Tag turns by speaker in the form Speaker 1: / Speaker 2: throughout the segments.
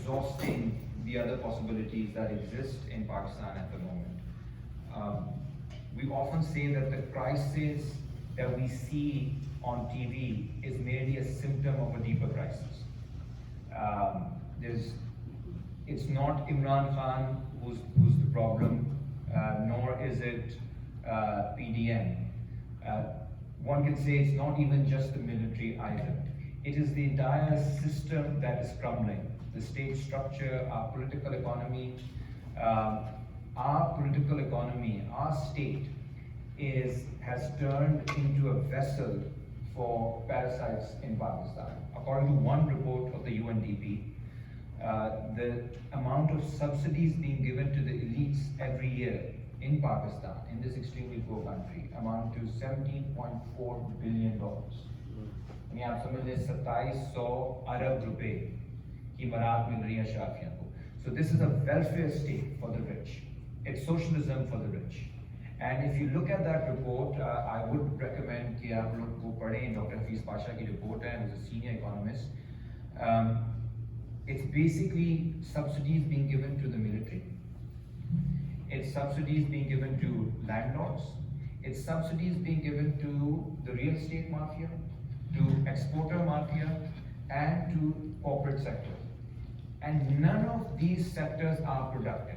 Speaker 1: exhausting the other possibilities that exist in Pakistan at the moment. We often say that the crisis that we see on TV is merely a symptom of a deeper crisis. It's not Imran Khan who's the problem, nor is it PDM. One can say it's not even just the military either. It is the entire system that is crumbling. The state structure, our political economy, our state has turned into a vessel for parasites in Pakistan. According to one report of the UNDP, the amount of subsidies being given to the elites every year in Pakistan, in this extremely poor country, amount to $17.4 billion. यानी आप समझ लें 2700 अरब रुपए की मराद मिल रही है शाफिया को. So this is a welfare state for the rich. It's socialism for the rich. And if you look at that report, I would recommend कि आप लोग वो पढ़ें. Dr. Hafiz Pasha की report है, who's a senior economist. It's basically subsidies being given to the military. It's subsidies being given to landlords. It's subsidies being given to the real estate mafia, to exporter mafia, and to corporate sector. And none of these sectors are productive.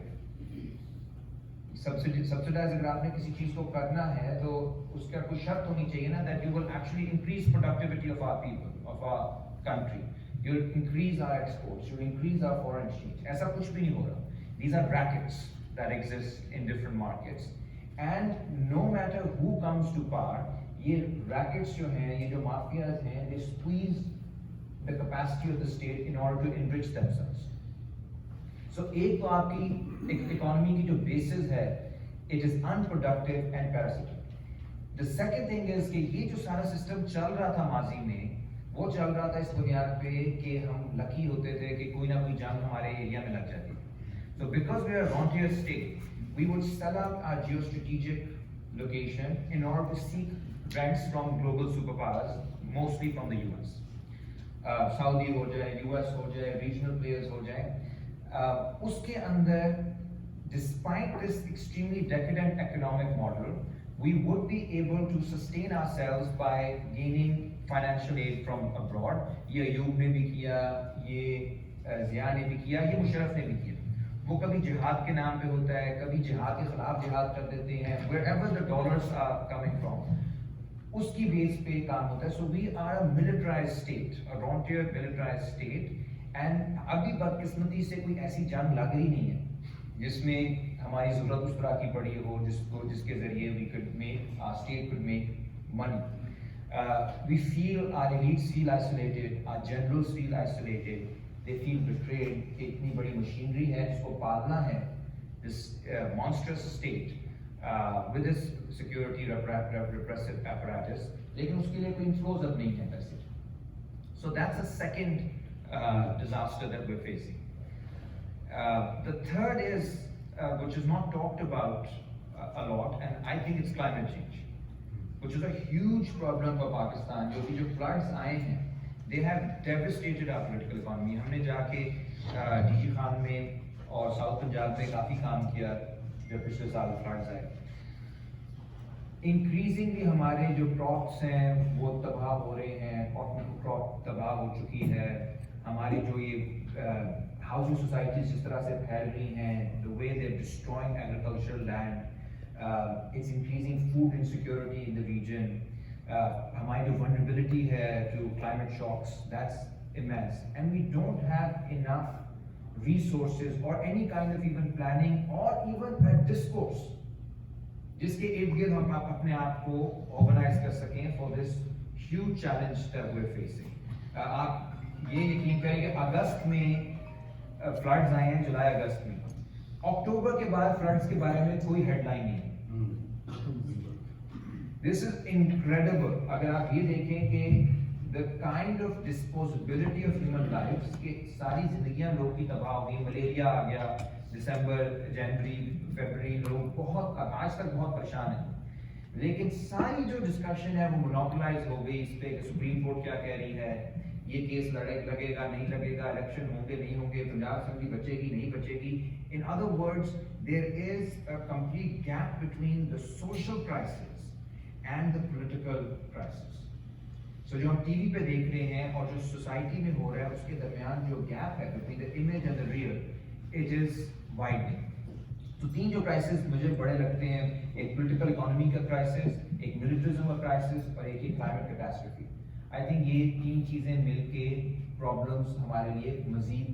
Speaker 1: Subsidize अगर आपने किसी चीज को करना है तो उसका कोई शर्त होनी चाहिए ना that you will actually increase productivity of our people, of our country. You'll increase our exports, you'll increase our foreign exchange. ऐसा कुछ भी नहीं हो रहा. These are rackets that exist in different markets. And no matter who comes to power, ये rackets जो हैं, ये जो mafias हैं, they squeeze the capacity of the state in order to enrich themselves. So एक तो आपकी economy की जो basis है, it is unproductive and parasitic. The second thing is कि ये जो सारा system चल रहा था माजी में, वो चल रहा था इस बुनियाद पे कि हम lucky होते थे कि कोई ना कोई जंग हमारे एरिया में लग जाती. So because we are a frontier state, we would sell out our geostrategic location in order to seek grants from global superpowers, mostly from the US. Saudi हो जाए, US हो जाए, regional players हो जाए. उसके अंदर, despite this extremely decadent economic model, we would be able to sustain ourselves by gaining financial aid from abroad. ये अयूब ने भी किया, ये ज़िया ने भी किया, ये मुशर्रफ ने भी किया. वो कभी जिहाद के नाम पे होता है, कभी जिहाद के खिलाफ जिहाद कर देते हैं. Wherever the dollars are coming from, उसकी बेस पे काम होता है. So we are a militarized state, a frontier militarized state. And अभी बदकिस्मती से कोई ऐसी जंग लग रही नहीं है जिसमें हमारी ज़रूरत उस तरह की पड़ी हो जिसके ज़रिए we could make, our state could make money. We feel, our elites feel isolated, our generals feel isolated, they feel betrayed कि इतनी बड़ी मशीनरी है जिसको पालना है, this monstrous state with this security repressive apparatus, लेकिन उसके लिए कोई inflows अब नहीं है पैसे. So that's a second disaster that we're facing. The third is, which is not talked about a lot, and I think it's climate change, which is a huge problem for Pakistan. जो floods आए हैं, they have devastated our political economy. हमने जाके DG Khan में और south Punjab में काफी काम किया जब पिछले साल floods आए. Increasingly हमारे जो crops हैं वो तबाह हो रहे हैं, cotton crop तबाह हो चुकी है. हमारी जो ये housing societies जिस तरह से फैल रही हैं, the way they're destroying agricultural land, it's increasing food insecurity in the region. हमारी जो vulnerability है to climate shocks, that's immense, and we don't have enough resources or any kind of even planning or even a discourse जिसके इर्द-गिर्द हम अपने आप को organize कर सकें for this huge challenge that we're facing. आप ये यकीन करें कि अगस्त में फ्लड्स आए हैं, जुलाई अगस्त में. अक्टूबर के बाद फ्लड्स के बारे में कोई हेडलाइन नहीं है. This is incredible. अगर आप ये देखें कि the kind of disposability of human lives, कि सारी जिंदगियां लोग की तबाह हो गई. मलेरिया आ गया, दिसंबर, जनवरी, फरवरी, लोग बहुत आज तक बहुत परेशान हैं. लेकिन सारी जो डिस्कशन है वो मोनोपोलाइज हो गई इस पे कि सुप्रीम कोर्ट क्या कह रही है, ये केस लगेगा नहीं लगेगा, इलेक्शन होंगे नहीं होंगे, पंजाब असेंबली बचेगी नहीं बचेगी. In other words, there is a complete gap between the social crisis and the political crisis. So जो हम टीवी पे देख रहे हैं और जो सोसाइटी में हो रहा है उसके दरमियान जो गैप है between the image and the real, it is widening. तो तीन जो क्राइसिस मुझे बड़े लगते हैं, एक पॉलिटिकल इकोनॉमी का क्राइसिस, एक मिलिट्रिज्म का क्राइसिस और एक क्लाइमेट कैटास्ट्रोफी. आई थिंक ये तीन चीज़ें मिलके प्रॉब्लम्स हमारे लिए मजीद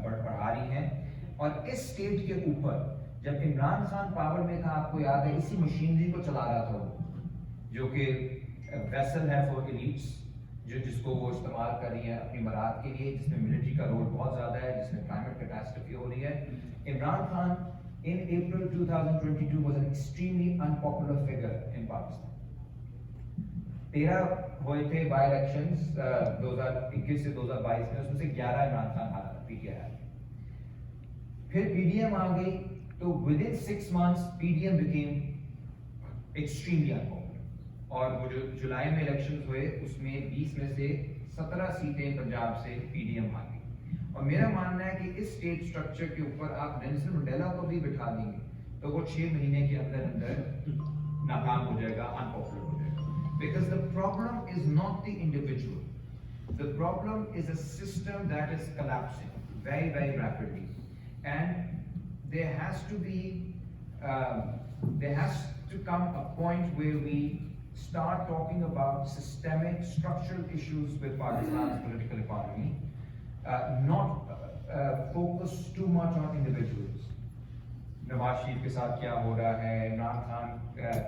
Speaker 1: बढ़ा रही हैं. और इस स्टेट के ऊपर जब इमरान खान पावर में था, आपको याद है, इसी मशीनरी को चला रहा था वो, जो कि वेसल है फॉर एलीट्स, जिसको वो इस्तेमाल कर रही है अपनी मराद के लिए, जिसमें मिलिट्री का रोल बहुत ज़्यादा है, जिसमें क्लाइमेट कैटास्ट्रोफी हो रही है. Imran Khan in April 2022 was an extremely unpopular figure in Pakistan. 13 हुए थे बाई इलेक्शंस 2021 से 2022 में, उसमें से 11 इमरान खान हारा, पीटीआई. फिर पीडीएम आ गई, तो within 6 months PDM became extremely unpopular. और वो जो जुलाई में इलेक्शंस हुए उसमें 20 में से 17 सीटें पंजाब से पीडीएम आ गई. और मेरा मानना है कि इस स्टेट स्ट्रक्चर के ऊपर आप नेल्सन मंडेला को भी बिठा देंगे तो वो 6 महीने के अंदर अंदर नाकाम हो जाएगा, अनपॉपुलर हो जाएगा. Because the problem is not the individual, the problem is a system that is collapsing very very rapidly, and there has to come a point where we start talking about systemic structural issues with Pakistan's political economy. Not focus too much on individuals. Nawaz Sharif के साथ क्या हो रहा है, इमरान खान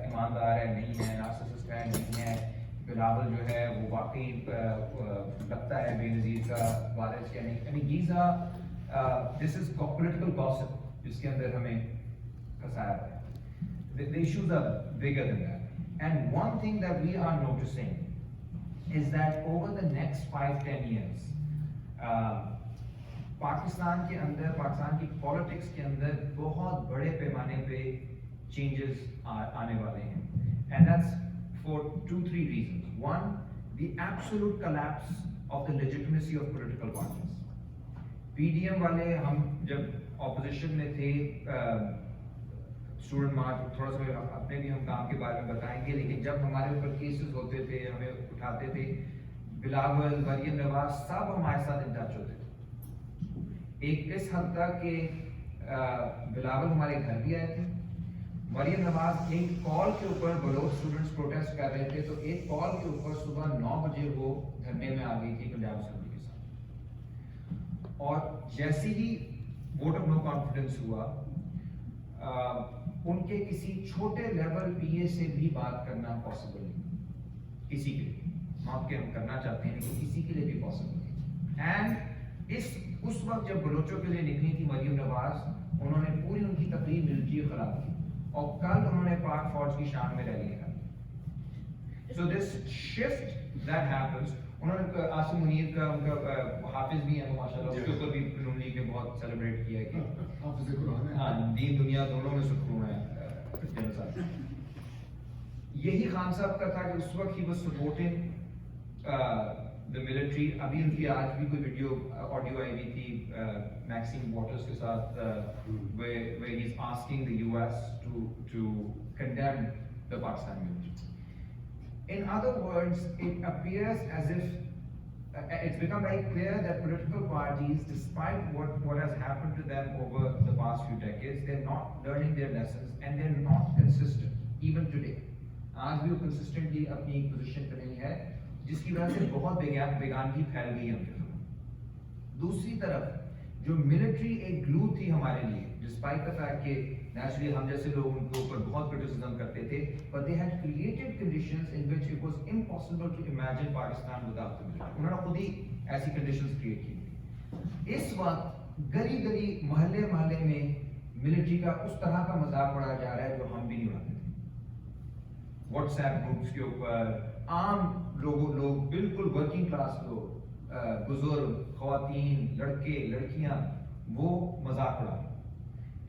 Speaker 1: ईमानदार है नहीं है, नार्सिसिस्ट है नहीं है, बिलावल जो है वो वाकई लगता है बेनज़ीर का वारिस या नहीं. I mean, this is political gossip जिसके अंदर हमें फंसाया है. The issues are bigger than that. And one thing that we are noticing is that over the next 5-10 years, Pakistan के अंदर, पाकिस्तान की पॉलिटिक्स के अंदर बहुत बड़े पैमाने पे चेंजेस आने वाले हैं. And that's for 2-3 reasons. One, the absolute collapse of the legitimacy of political parties. PDM वाले, हम जब ऑपोजिशन में थे, स्टूडेंट मार्च, थोड़ा सा अपने भी हम काम के बारे में बताएंगे, लेकिन जब हमारे ऊपर केसेस होते थे, हमें उठाते थे, बिलावल, मरियम नवाज सब हमारे साथ इन टच होते थे. एक इस हद तक कि बिलावल हमारे घर भी आए थे. मरियम नवाज एक कॉल के ऊपर, बलोच स्टूडेंट्स प्रोटेस्ट कर रहे थे, तो एक कॉल के ऊपर सुबह 9 बजे वो धरने में आ गई थी पंजाब असेंबली के साथ. और जैसे ही वोट ऑफ नो कॉन्फिडेंस हुआ, उनके किसी छोटे लेवल पीए से भी बात करना पॉसिबल नहीं, किसी के लिए, आप के हम करना चाहते हैं लेकिन किसी के लिए भी पॉसिबल नहीं. एंड उस वक्त जब बलोचों के लिए निकली थी मरियम नवाज, उन्होंने पूरी उनकी तकरीर मिलिट्री खराब की, और कल उन्होंने पाक फौज की शान में रैली निकाली. So this shift that happens. उन्होंने आसिम मुनीर का, उनका हाफिज भी है माशाल्लाह, उसके ऊपर भी नून लीग ने बहुत सेलिब्रेट किया है कि हाफिज कुरान है. हाँ, दीन दुनिया दोनों में सुकून है. यही खान साहब का था कि उस वक्त ही वो सपोर्टिंग द मिलिट्री. अभी उनकी आज भी कोई वीडियो ऑडियो आई हुई थी मैक्सिम वाटर्स के साथ, where he is asking the US to condemn the Pakistan military. In other words, it appears as if it's become very clear that political parties, despite what has happened to them over the past few decades, they're not learning their lessons and they're not consistent even today. आज भी वो consistently अपनी position पे नहीं है, जिसकी वजह से बहुत बेगानगी फैल गई है उनके ऊपर. दूसरी तरफ जो मिलिट्री एक ग्लू थी हमारे लिए, डिस्पाइट द फैक्ट कि नेचुरली हम जैसे लोग उनके ऊपर बहुत क्रिटिसिज्म करते थे, but they had created conditions in which it was impossible to imagine Pakistan without the military. उन्होंने खुद ही ऐसी कंडीशंस क्रिएट की थी. इस वक्त गली गली मोहल्ले मोहल्ले में मिलिट्री का उस तरह का मजाक उड़ाया जा रहा है जो हम भी नहीं उड़ाते थे. व्हाट्सएप ग्रुप्स के ऊपर आम लोग बिल्कुल वर्किंग क्लास लोग, बुजुर्ग, ख्वातीन, लड़के लड़कियां, वो मजाक उड़ा.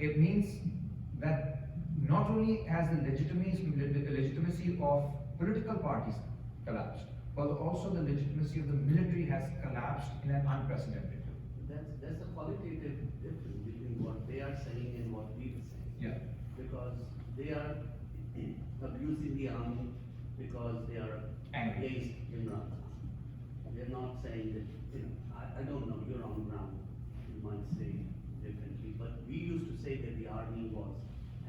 Speaker 1: It means that not only has the legitimacy of political parties collapsed, but also the legitimacy of the military has collapsed in an unprecedented way.
Speaker 2: That's a qualitative difference between what they are saying and what we are saying.
Speaker 1: Yeah.
Speaker 2: Because they are abusing the army because they are
Speaker 1: Angry.
Speaker 2: against Imran. They're not saying that, I don't know, you're on ground, you might say differently, but we used to say that the army was,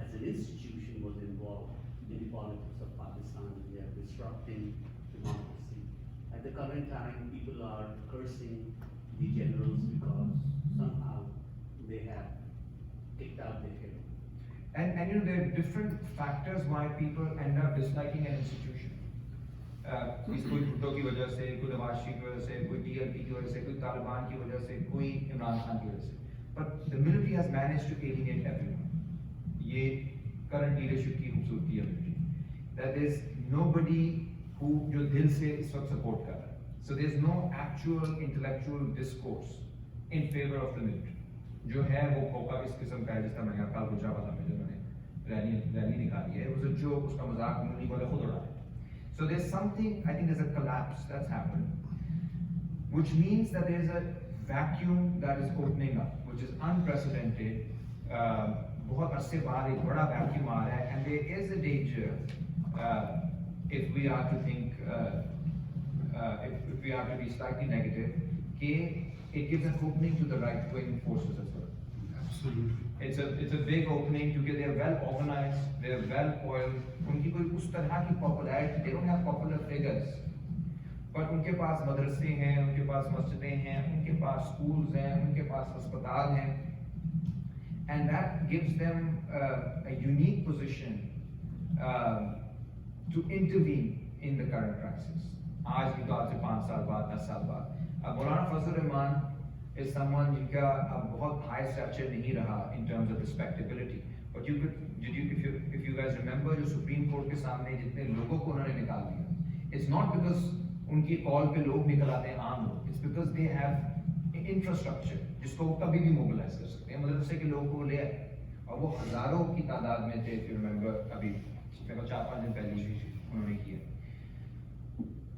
Speaker 2: as an institution, was involved in the politics of Pakistan, and they are disrupting democracy. At the current time, people are cursing the generals because somehow they have kicked out the hero.
Speaker 1: And you know, there are different factors why people end up disliking an institution. कोई भुट्टो की वजह से, कोई नवाज शरीफ की वजह से, कोई TLP की वजह से, कोई तालिबान की वजह से, कोई इमरान खान की वजह से. But the military has managed to alienate everyone. ये current leadership की खूबसूरती है military. That there's nobody who जो दिल से इस वक्त support कर रहा है. So there's no actual intellectual discourse in favor of the military. जो है वो खोखा इस किस्म का है, जिस तरह मैंने कल गुजरात में जो मैंने रैली निकाली है, वो जो उसका मजाक मुन्नी वाले खुद उड़ा है. So there's something, I think there's a collapse that's happened, which means that there's a vacuum that is opening up, which is unprecedented. बहुत अरसे बाद एक बड़ा vacuum आ रहा है, and there is a danger, if we are to think, if we are to be slightly negative, it gives an opening to the right-wing forces as well.
Speaker 3: Absolutely.
Speaker 1: It's a big opening because they're well organized, they're well oiled. उनकी कोई उस तरह की popularity, they don't have popular figures, but उनके पास मदरसे हैं, उनके पास मस्जिदें हैं, उनके पास schools हैं, उनके पास अस्पताल हैं, and that gives them a unique position to intervene in the current crisis. आज की बात से 5 साल बाद, 10 साल बाद, अब मौलाना फजल रहमान is someone जिनका अब बहुत high stature नहीं रहा in terms of respectability. But if you guys remember, जो Supreme Court के सामने जितने लोगों को उन्होंने निकाल दिया, it's not because उनकी कॉल पे लोग निकल आते हैं आम लोग, it's because they have infrastructure जिसको वो कभी भी mobilize कर सकते हैं. मदरसे के लोगों को ले आए और वो हजारों की तादाद में थे. If you remember, अभी 4-5 दिन पहले उन्होंने किया.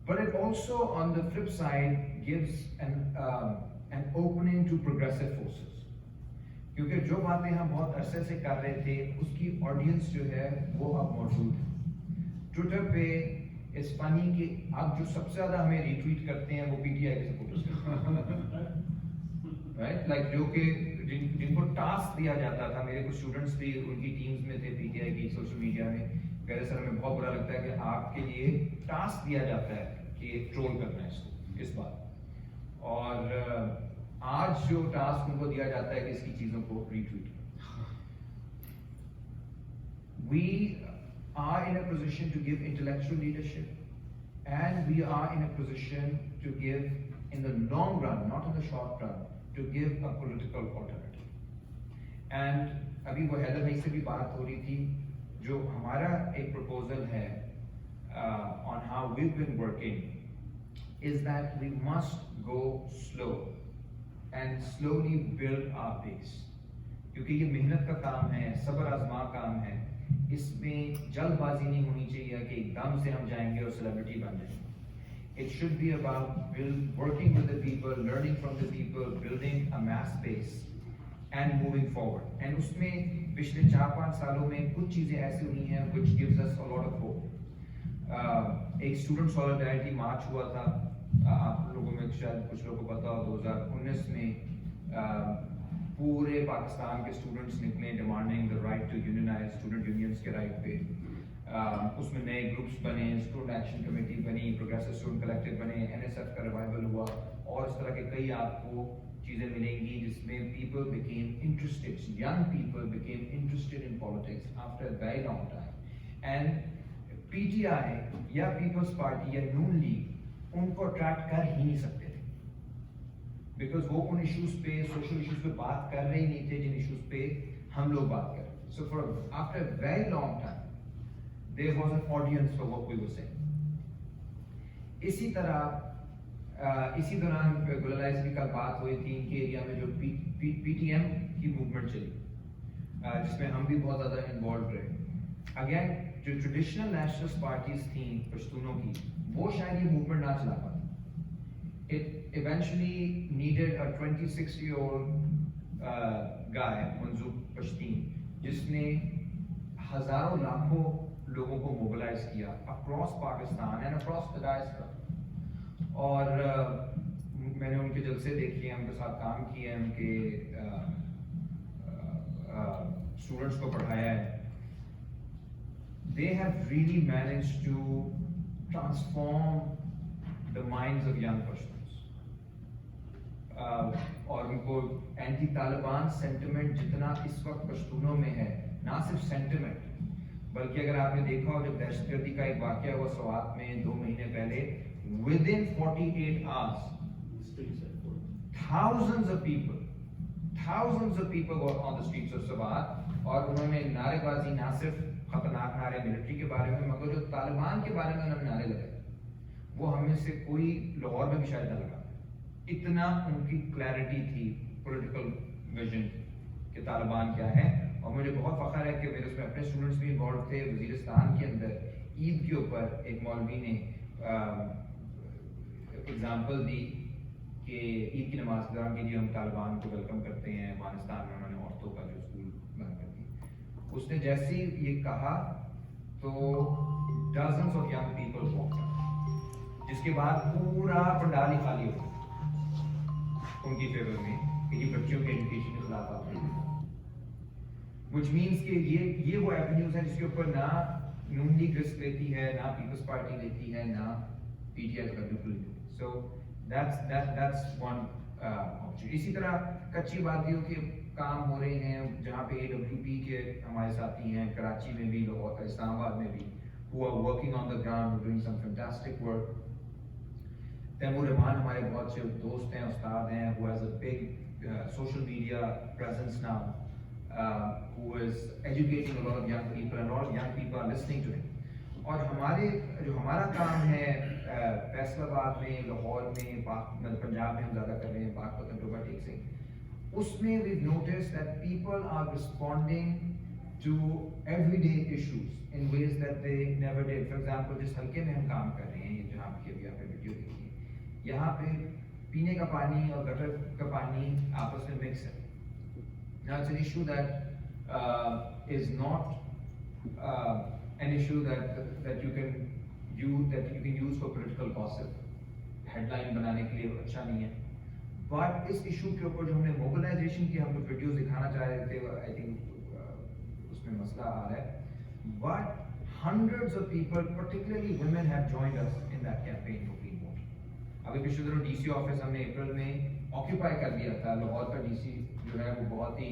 Speaker 1: But it also, on the flip side, gives an opening to progressive forces. क्योंकि जो बातें हम बहुत अरसे से कर रहे थे, उसकी ऑडियंस जो है वो अब मौजूद है. ट्विटर पे इस फनी कि अब जो सबसे ज्यादा हमें रीट्वीट करते हैं वो PTI के सपोर्टर्स हैं, राइट? लाइक जो कि जिनको टास्क दिया जाता था, मेरे कुछ स्टूडेंट्स भी उनकी टीम्स में थे PTI की सोशल मीडिया में, कह रहे सर हमें बहुत बुरा लगता है कि आपके लिए टास्क दिया जाता है कि ट्रोल करना है इसको, इस बात. और आज जो टास्क उनको दिया जाता है कि इसकी चीजों को रीट्वीट करो. We are in a position to give intellectual leadership, and we are in a position to give, in the long run, not in the short run, to give a political alternative. And अभी वो हैदर भाई से भी बात हो रही थी, जो हमारा एक proposal है on how we've been working, is that we must go slow and slowly build our base. क्योंकि ये मेहनत का काम है, सब्र आजमा काम है, इसमें जल्दबाजी नहीं होनी चाहिए कि एकदम से हम जाएंगे और सेलिब्रिटी बन जाएंगे. It should be about working with the people, learning from the people, building a mass base and moving forward. And उसमें पिछले 4-5 सालों में कुछ चीजें ऐसी हुई हैं which gives us a lot of hope. एक स्टूडेंट सॉलिडारिटी मार्च हुआ था, आप लोगों में शायद कुछ लोगों को पता हो, 2019 में पूरे पाकिस्तान के स्टूडेंट्स निकले demanding the right to unionise, student unions के राइट पे. उसमें नए ग्रुप्स बने, स्टूडेंट एक्शन कमेटी बनी, प्रोग्रेसिव स्टूडेंट कलेक्टिव बने, NSF का रिवाइवल हुआ, और इस तरह के कई आपको चीजें मिलेंगी जिसमें people became interested, young people became interested in politics after a very long time. And PTI या People's Party या नून लीग उनको अट्रैक्ट कर ही नहीं सकते थे, बिकॉज वो उन इश्यूज पे, सोशल इश्यूज पे बात कर रहे ही नहीं थे जिन इश्यूज पे हम लोग बात कर रहे थे. So for after a very long time there was an audience for what we were saying. इसी तरह इसी दौरान गुलालाइज की कल बात हुई थी इनके एरिया में जो PTM की मूवमेंट चली, जिसमें हम भी बहुत ज़्यादा इन्वॉल्व रहे. अगेन जो ट्रेडिशनल नेशनलिस्ट पार्टीज थी पश्तूनों की, वो शायद ये मूवमेंट ना चला पाता. It eventually needed a 26-year-old guy, Manzoor Pashtine, जिसने हजारों लाखों लोगों को मोबिलाइज किया across Pakistan and across the diaspora. और मैंने उनके जलसे देखे हैं, उनके साथ काम किया है, उनके स्टूडेंट्स को पढ़ाया है. They have really managed to transform the minds of young Pashtuns. और उनको एंटी तालिबान सेंटिमेंट जितना इस वक्त पश्तूनों में है, ना सिर्फ सेंटिमेंट, बल्कि अगर आपने देखा हो जब दहशतगर्दी का एक वाकया हुआ स्वात में 2 महीने पहले, within 48 hours thousands of people were on the streets of Swat, और उन्होंने नारेबाजी, ना सिर्फ खतरनाक नारे मिलिट्री के बारे में, मगर जो तालिबान के बारे में उन्होंने नारे लगाए, वो हमें से कोई लाहौर में भी शायद ना लगा. इतना उनकी क्लैरिटी थी, पॉलिटिकल विजन कि तालिबान क्या है. और मुझे बहुत फख्र है कि मेरे उसमें अपने स्टूडेंट्स भी इन्वॉल्व थे. वजीरिस्तान के अंदर ईद के ऊपर एक मौलवी ने एग्जाम्पल दी कि ईद की नमाज के दौरान कि हम तालिबान को वेलकम करते हैं. अफगानिस्तान में उन्होंने औरतों का जो स्कूल बंद कर दिया. उसने जैसे ही ये कहा तो dozens of young people walked out, जिसके बाद पूरा पंडाल ही खाली हो गया उनकी फेवर में कि ये बच्चों के एजुकेशन के खिलाफ आप नहीं. Which means कि ये वो एवेन्यूज हैं जिसके ऊपर ना नून लीग रिस्क लेती है, ना पीपल्स पार्टी लेती है, ना पीटीआई का बिल्कुल नहीं. So that's one option. इसी तरह कच्ची वादियों के काम हो रहे हैं जहाँ पे AWP के हमारे साथी हैं, कराची में भी, लाहौर, इस्लामाबाद में भी, who are working on the ground, doing some fantastic work. Taimur Rahman हमारे बहुत से दोस्त हैं, उस्ताद हैं, who has a big social media presence now, who is educating a lot of young people, and a lot of young people are listening to him. और हमारा काम है फैसलाबाद में, लाहौर में, पंजाब में हम ज़्यादा कर रहे हैं, बागपतन टोबा टेक से, उसमें we've noticed that people are responding to everyday issues in ways that they never did. For example, जिस हल्के में हम काम कर रहे हैं, जहाँ पे अभी आपने वीडियो देखी, यहाँ पे पीने का पानी और गटर का पानी आपस में मिक्स है. Now it's an issue that is not an issue that you can use for political gossip. Headline बनाने के लिए अच्छा नहीं है. बट इस इशू के ऊपर जो हमने मोबिलाइजेशन की, हम कुछ वीडियोस दिखाना चाह रहे थे, आई थिंक उसमें मसला आ रहा है. But hundreds of people, particularly women, have joined us in that campaign for clean water. अभी पिछले दिनों डीसी ऑफिस हमने अप्रैल में ऑक्यूपाई कर दिया था. लाहौर का डीसी जो है वो बहुत ही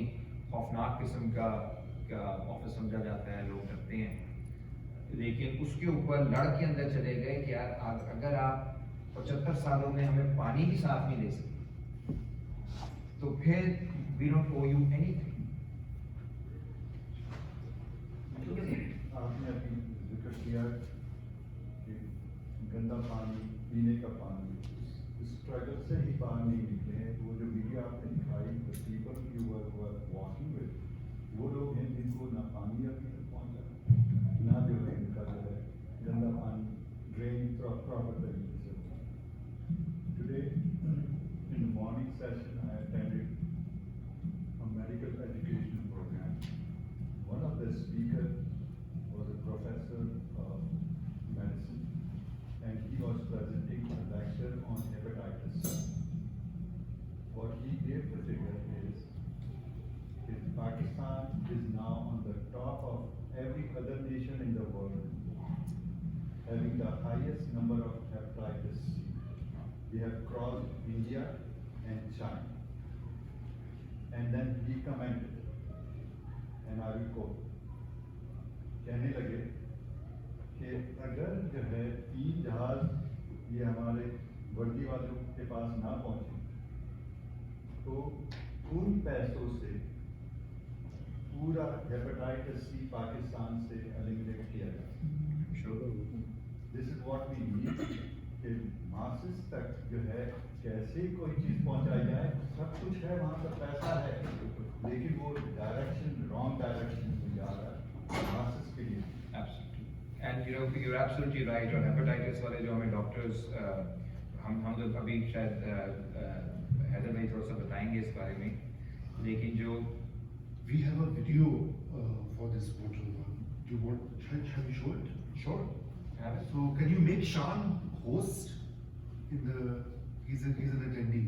Speaker 1: खौफनाक किस्म का ऑफिस समझा जाता है, लोग डरते हैं. लेकिन उसके ऊपर लड़ के अंदर चले गए कि यार अगर आप 75 सालों में हमें पानी भी साफ नहीं दे सकते, तो फिर we don't owe you anything.
Speaker 3: आपने अभी जिक्र किया कि गंदा पानी, पीने का पानी, इस स्ट्रगल से ही बाहर नहीं निकले हैं. वो जो वीडियो आपने दिखाई, the people you were walking with, वो लोग हैं जिनको ना पानी अभी तक पहुँचा, ना जो है इनका जो है गंदा पानी ड्रेन प्रॉपर तरीके से होता. Today in the morning session I attended a medical education program. One of the speakers was a professor of medicine, and he was presenting a lecture on hepatitis. What he gave the figure is Pakistan is now on the top of every other nation in the world, having the highest number of hepatitis C. We have crossed India and China. And then he commented, and I will quote, कहने लगे कि अगर जो है 3 जहाज ये हमारे वर्दी वालों के पास ना पहुंचे, तो उन पैसों से पूरा हेपेटाइटिस सी पाकिस्तान से एलिमिनेट किया जाए. This is what we need कि मासेस तक जो है कैसे कोई चीज़ पहुंचाई जाए. सब कुछ है, वहाँ पर पैसा है, लेकिन वो डायरेक्शन रॉन्ग डायरेक्शन में जा रहा है मासेस के लिए.
Speaker 1: Absolutely. And you know, you're absolutely right. और hepatitis वाले जो हमें doctors हम लोग अभी शायद हैदर भाई थोड़ा सा बताएंगे इस बारे में, लेकिन जो
Speaker 4: We have a video for this bottle. Do you want? Shall we show it?
Speaker 1: sure have it.
Speaker 4: So can you make Shan host in the? He's an attendee.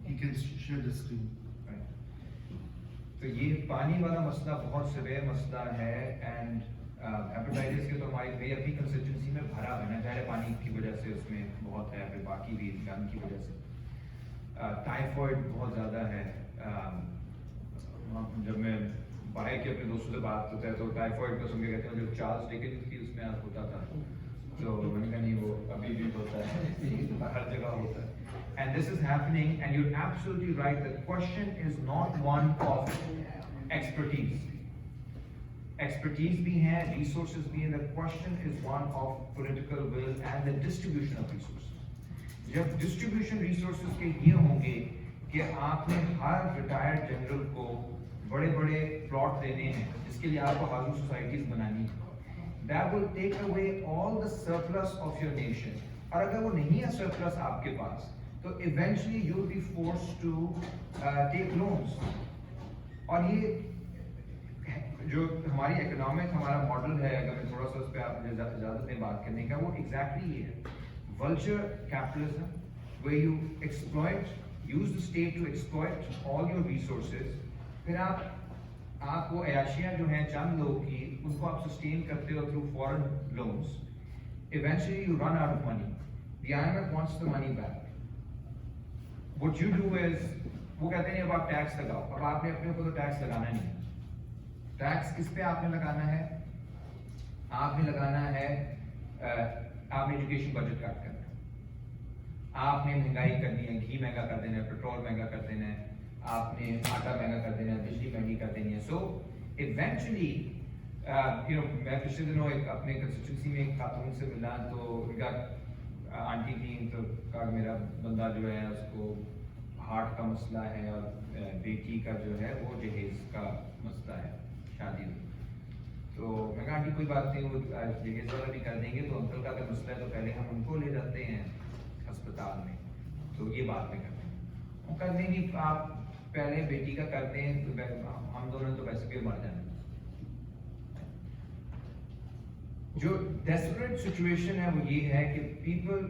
Speaker 4: He can share the screen.
Speaker 1: तो ये पानी वाला मसला बहुत severe मसला है and hepatitis के तो हमारी भाई अपनी कंस्टिट्यूंसी में भरा है ना, ज़ाहिर पानी की वजह से उसमें बहुत है, फिर बाकी भी गंद की वजह से टाइफॉइड बहुत ज़्यादा है। जब मैं बाहर के अपने दोस्तों से बात होता है तो टाइफॉइड को सुन के कहते हैं जो चार्ल्स डिकेंस की उसमें आज होता था, तो मैंने कहा नहीं वो अभी भी होता है, हर जगह होता है। And this is happening, and you're absolutely right. The question is not one of expertise. Expertise भी है, resources भी हैं. The question is one of political will and the distribution of resources. जब distribution resources के ये होंगे कि आपने हर retired general को बड़े-बड़े plot देने हैं, जिसके लिए आपको housing societies बनानी है. That will take away all the surplus of your nation. और अगर वो नहीं है surplus आपके पास, तो eventually you will be forced to take loans. और ये जो हमारी economic हमारा model है, अगर मैं थोड़ा सा उस पर आपने इजाज़त दें बात करने का, वो exactly ये है. Vulture capitalism, where you exploit, use the state to exploit all your resources. फिर आप वो अयाशियाँ जो हैं चंद लोग की, उनको आप sustain करते हो through foreign loans. Eventually you run out of money. The IMF wants the money back. What you do is, वो कहते हैं अब आप टैक्स लगाओ, अब आपने अपने ऊपर तो टैक्स लगाना नहीं। टैक्स किस पे आपने लगाना है? आपने लगाना है, आपने एजुकेशन बजट कट करना है, आपने महंगाई करनी है, घी महंगा कर देना है, पेट्रोल महंगा कर देना है, आपने आटा महंगा कर देना है, बिजली महंगी कर देनी है। So eventually, you know, मैं पिछले दिनों एक अपने कंस्टिट्यूंसी में एक खातून से मिला, तो उनका आंटी थी, तो कहा मेरा बंदा जो है उसको हार्ट का मसला है और बेटी का जो है वो जहेज का मसला है, शादी में। तो मैं कहा आंटी कोई बात नहीं, वो जहेज वाला भी कर देंगे, तो अंकल का अगर मसला है तो पहले हम उनको ले जाते हैं अस्पताल में, तो ये बात में करते हैं। वो कर देंगे, आप पहले बेटी का करते हैं, तो हम दोनों तो वैसे भी मर जाएंगे। जो desperate situation है वो ये है कि people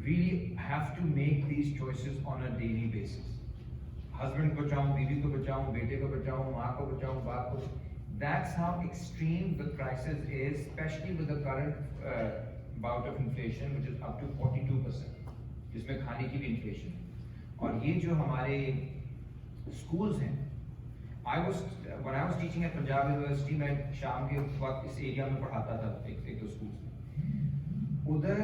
Speaker 1: really have to make these choices on a daily basis. Husband को बचाऊं, बीवी को बचाऊं, बेटे को बचाऊं, माँ को बचाऊं, बाप को। That's how extreme the crisis is, especially with the current bout of inflation, which is up to 42%, जिसमें खाने की भी inflation है। और ये जो हमारे schools हैं, when I was teaching at Punjab University, मैं शाम के वक्त इस एरिया में पढ़ाता था एक दो स्कूल्स में। उधर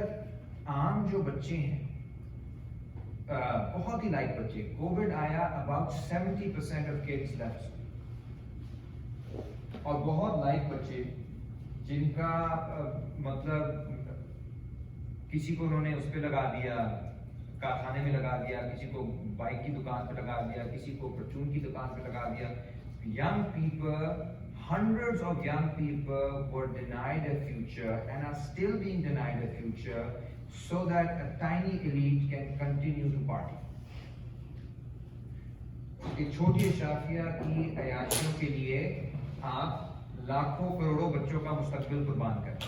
Speaker 1: आम जो बच्चे हैं, बहुत ही लाइट बच्चे, कोविड आया, about 70% of kids left school, और बहुत लाइट बच्चे जिनका मतलब किसी को उन्होंने उस पे लगा दिया, कारखाने में लगा दिया, किसी को बाइक की दुकान पे लगा दिया, किसी को परचून की दुकान पे लगा दिया। Young people, hundreds of young people were denied a future and are still being denied a future so that a tiny elite can continue to party. एक छोटी अशाफिया की अयाशियों के लिए आप लाखों करोड़ों बच्चों का मुस्तकबिल कुर्बान करें।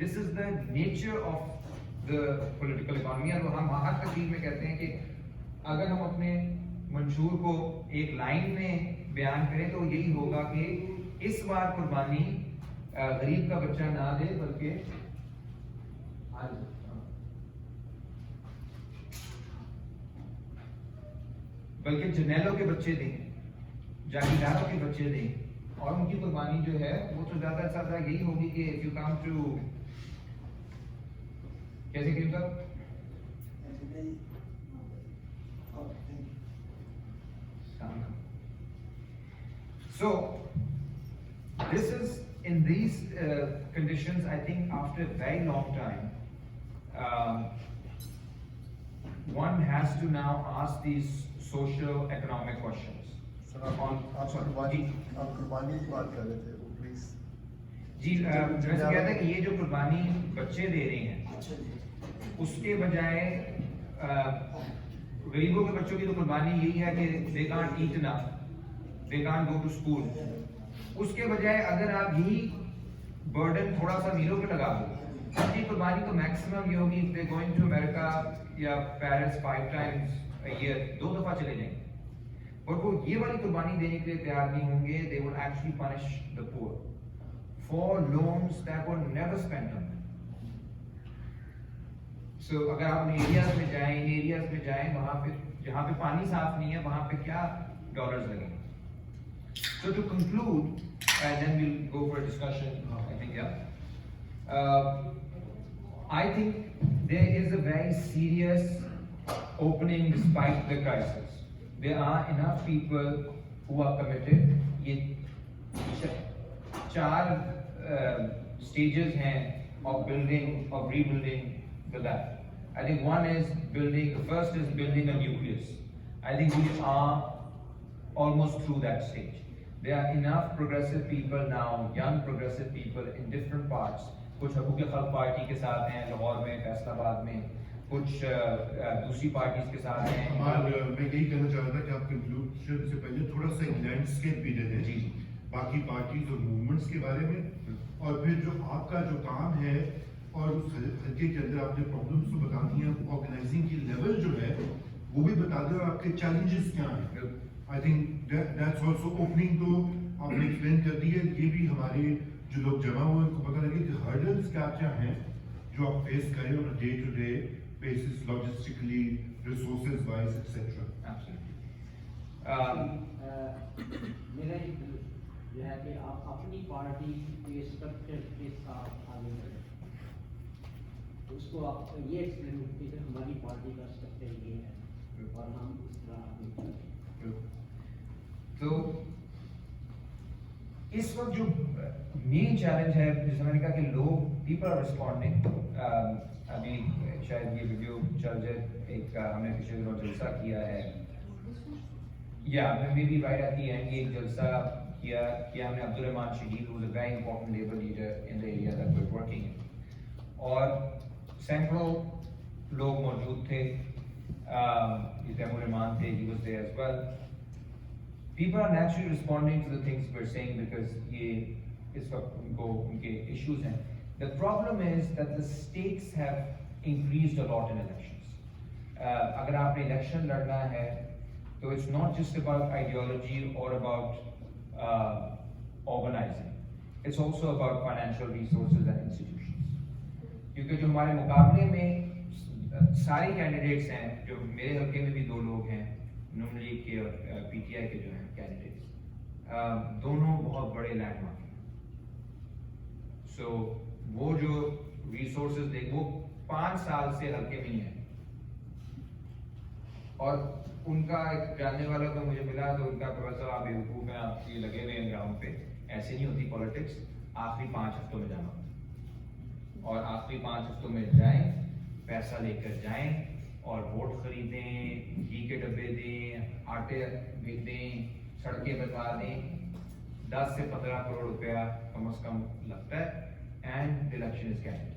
Speaker 1: This is the nature of the political economy। और हम हर तकरीर में कहते हैं कि अगर हम अपने मंशूर को एक लाइन में बयान करें तो यही होगा कि इस बार कुर्बानी गरीब का बच्चा ना दे, बल्कि जर्नैलों के बच्चे दें, जागीरदारों के बच्चे दें, और उनकी कुर्बानी जो है वो तो ज़्यादा यही होगी कि if you come to कैसे क्यों साहब? So this is in these conditions, I think after a very long time, one has to now ask these social economic questions.
Speaker 5: Sir आप कुर्बानी की बात कर रहे थे, वो प्लीज
Speaker 1: जी मैं से कहता है कि ये जो कुर्बानी बच्चे दे रहे हैं उसके बजाय गरीबों के बच्चों की तो कुर्बानी यही है कि दे कांट ईट ना, they can't go to school. उसके बजाय अगर आप यही बर्डन थोड़ा सा मीलों पे लगा दो, आपकी कुर्बानी तो मैक्सिमम ये होगी दे गोइंग टू अमेरिका या पेरिस 5 times a year, 2 दफा चले जाएंगे। और वो ये वाली कुर्बानी देने के लिए तैयार नहीं होंगे। They would actually punish the poor for loans that were never spent on them. So अगर आप इन एरियाज में जाएं वहां पे जहां पे पानी साफ नहीं है वहां पे क्या डॉलर्स लगेंगे। So to conclude, and then we'll go for a discussion, I think, I think there is a very serious opening despite the crisis. There are enough people who are committed. ये 4 stages हैं of rebuilding the lab. I think the first is building a nucleus. I think we are almost through that stage. There are enough progressive people now, young progressive people in different parts. कुछ हुकूक खल्क party के साथ हैं लाहौर में, फैसलाबाद में, कुछ दूसरी parties के साथ हैं।
Speaker 4: मैं यही कहना चाह रहा था कि आप कंक्लूजन से पहले थोड़ा सा लैंडस्केप भी दे दें
Speaker 1: जी
Speaker 4: बाकी पार्टीज और मूवमेंट्स के बारे में, और फिर जो आपका जो काम है और उस हल्के के अंदर आपने प्रॉब्लम्स तो बता दी हैं, ऑर्गेनाइजिंग की लेवल जो है वो भी बता दें और आपके चैलेंजेस क्या हैं। I think that's also opening, तो आपने एक्सप्लेन कर दी है। ये भी हमारे जो लोग जमा हुए उनको पता लगे कि हर्डल्स क्या क्या हैं जो आप फेस करें on day to day basis, logistically, resources wise etcetera.
Speaker 5: मेरा एक जो है कि आप अपनी पार्टी के स्ट्रक्चर के साथ आगे बढ़ें, उसको आप ये एक्सप्लेन करते हैं हमारी पार्टी का स्ट्रक्चर ये है और हम इस तरह आगे बढ़ें।
Speaker 1: तो इस वक्त जो मेन चैलेंज है, जैसे मैंने कहा कि लोग पीपल आर रिस्पॉन्डिंग। अभी शायद ये वीडियो चल जाए, एक हमने पिछले दिनों जलसा किया है, या maybe right at the end एक जलसा किया हमने Abdul Rahman Shaheed, who is a very important labour leader in the area that we are working in, और सैकड़ों लोग मौजूद थे। अम्मुर रहमान थे, he was there as well. People are naturally responding to the things we're saying because ये इस वक्त उनके issues हैं. The problem is that the stakes have increased a lot in elections. अगर आपने election लड़ना है तो it's not just about ideology or about organizing. It's also about financial resources and institutions. क्योंकि जो हमारे मुकाबले में सारे कैंडिडेट्स हैं, जो मेरे हल्के में भी 2 लोग हैं, नून लीग के और पीटीआई के जो हैं कैंडिडेट्स, दोनों बहुत बड़े लैंडमार्क हैं। सो वो जो रिसोर्सेज दे वो 5 साल से हल्के में ही है, और उनका एक जानने वाला तो मुझे मिला तो उनका प्रोफेसर आप बेवकूफ़ हैं, आप ये लगे हुए हैं ग्राउंड पे, ऐसे नहीं होती पॉलिटिक्स, आखिरी 5 हफ्तों में जाना, और आखिरी 5 हफ्तों में जाएं, पैसा लेकर जाएं और वोट खरीदें, घी के डब्बे दें, आटे दें, सड़कें बनवा दें, 10 से 15 करोड़ रुपया कम से कम लगता है, एंड इलेक्शन इज गारंटीड।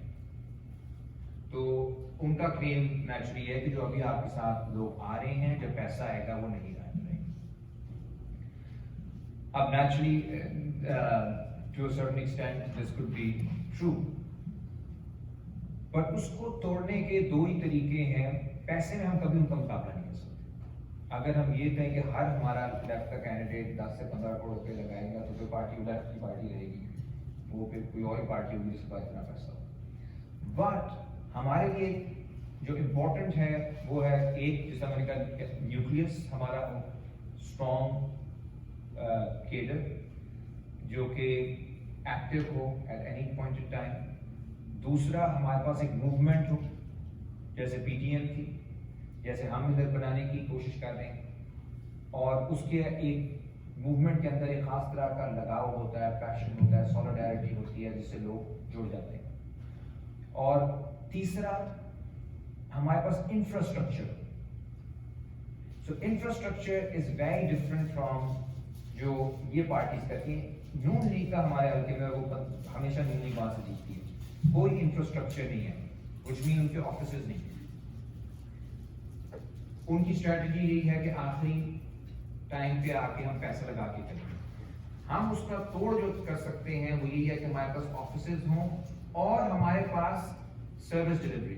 Speaker 1: तो उनका क्लेम नेचुरली है कि जो अभी आपके साथ लोग आ रहे हैं, जब पैसा आएगा वो नहीं रहेंगे। अब naturally to a certain extent this could be true, पर उसको तोड़ने के 2 ही तरीके हैं। पैसे में हम कभी उनका मुकाबला नहीं कर सकते। अगर हम ये कहें कि हर हमारा लेफ्ट का कैंडिडेट 10 से 15 करोड़ रुपए लगाएगा तो कोई पार्टी लेफ्ट की पार्टी रहेगी, वो फिर कोई और पार्टी होगी जिसके पास इतना पैसा हो। बट हमारे लिए जो इम्पोर्टेंट है वो है, एक जैसा मैंने कहा न्यूक्लियस हमारा स्ट्रॉन्ग केडर जो कि एक्टिव हो at any point in time. दूसरा, हमारे पास एक मूवमेंट हो जैसे पीटीएम थी, जैसे हम इधर बनाने की कोशिश कर रहे हैं, और उसके एक मूवमेंट के अंदर एक खास तरह का लगाव होता है, पैशन होता है, सॉलिडारिटी होती है, जिससे लोग जुड़ जाते हैं। और तीसरा, हमारे पास infrastructure. So infrastructure is very different from जो ये पार्टीज करती हैं। नून लीग का हमारे हल्के में वो हमेशा नून लीग वहाँ से जीतती है। कोई इंफ्रास्ट्रक्चर नहीं है, कुछ नहीं, उनके ऑफिसेज नहीं है। उनकी स्ट्रेटजी यही है कि आखिरी टाइम पे आके हम पैसा लगा के करेंगे। हम उसका तोड़ जो कर सकते हैं वो यही है कि हमारे पास ऑफिसेज हों और हमारे पास service delivery.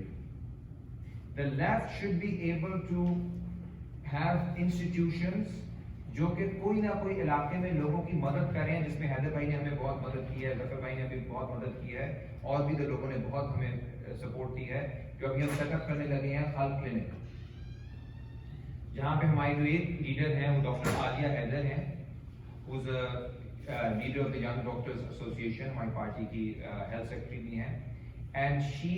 Speaker 1: The left should be able to have institutions जो कि कोई ना कोई इलाके में लोगों की मदद करें, जिसमें हैदर भाई ने हमें बहुत मदद की है, जफर भाई ने हमें बहुत मदद की है, और भी लोगों ने बहुत हमें सपोर्ट की है। जो अभी हम सेटअप करने लगे हैं खल्क क्लिनिक, जहाँ पे हमारी जो एक लीडर हैं वो डॉक्टर आलिया हैदर हैं, who's a leader of the Young Doctors Association, हमारी पार्टी की हेल्थ सेक्रेटरी भी हैं, and she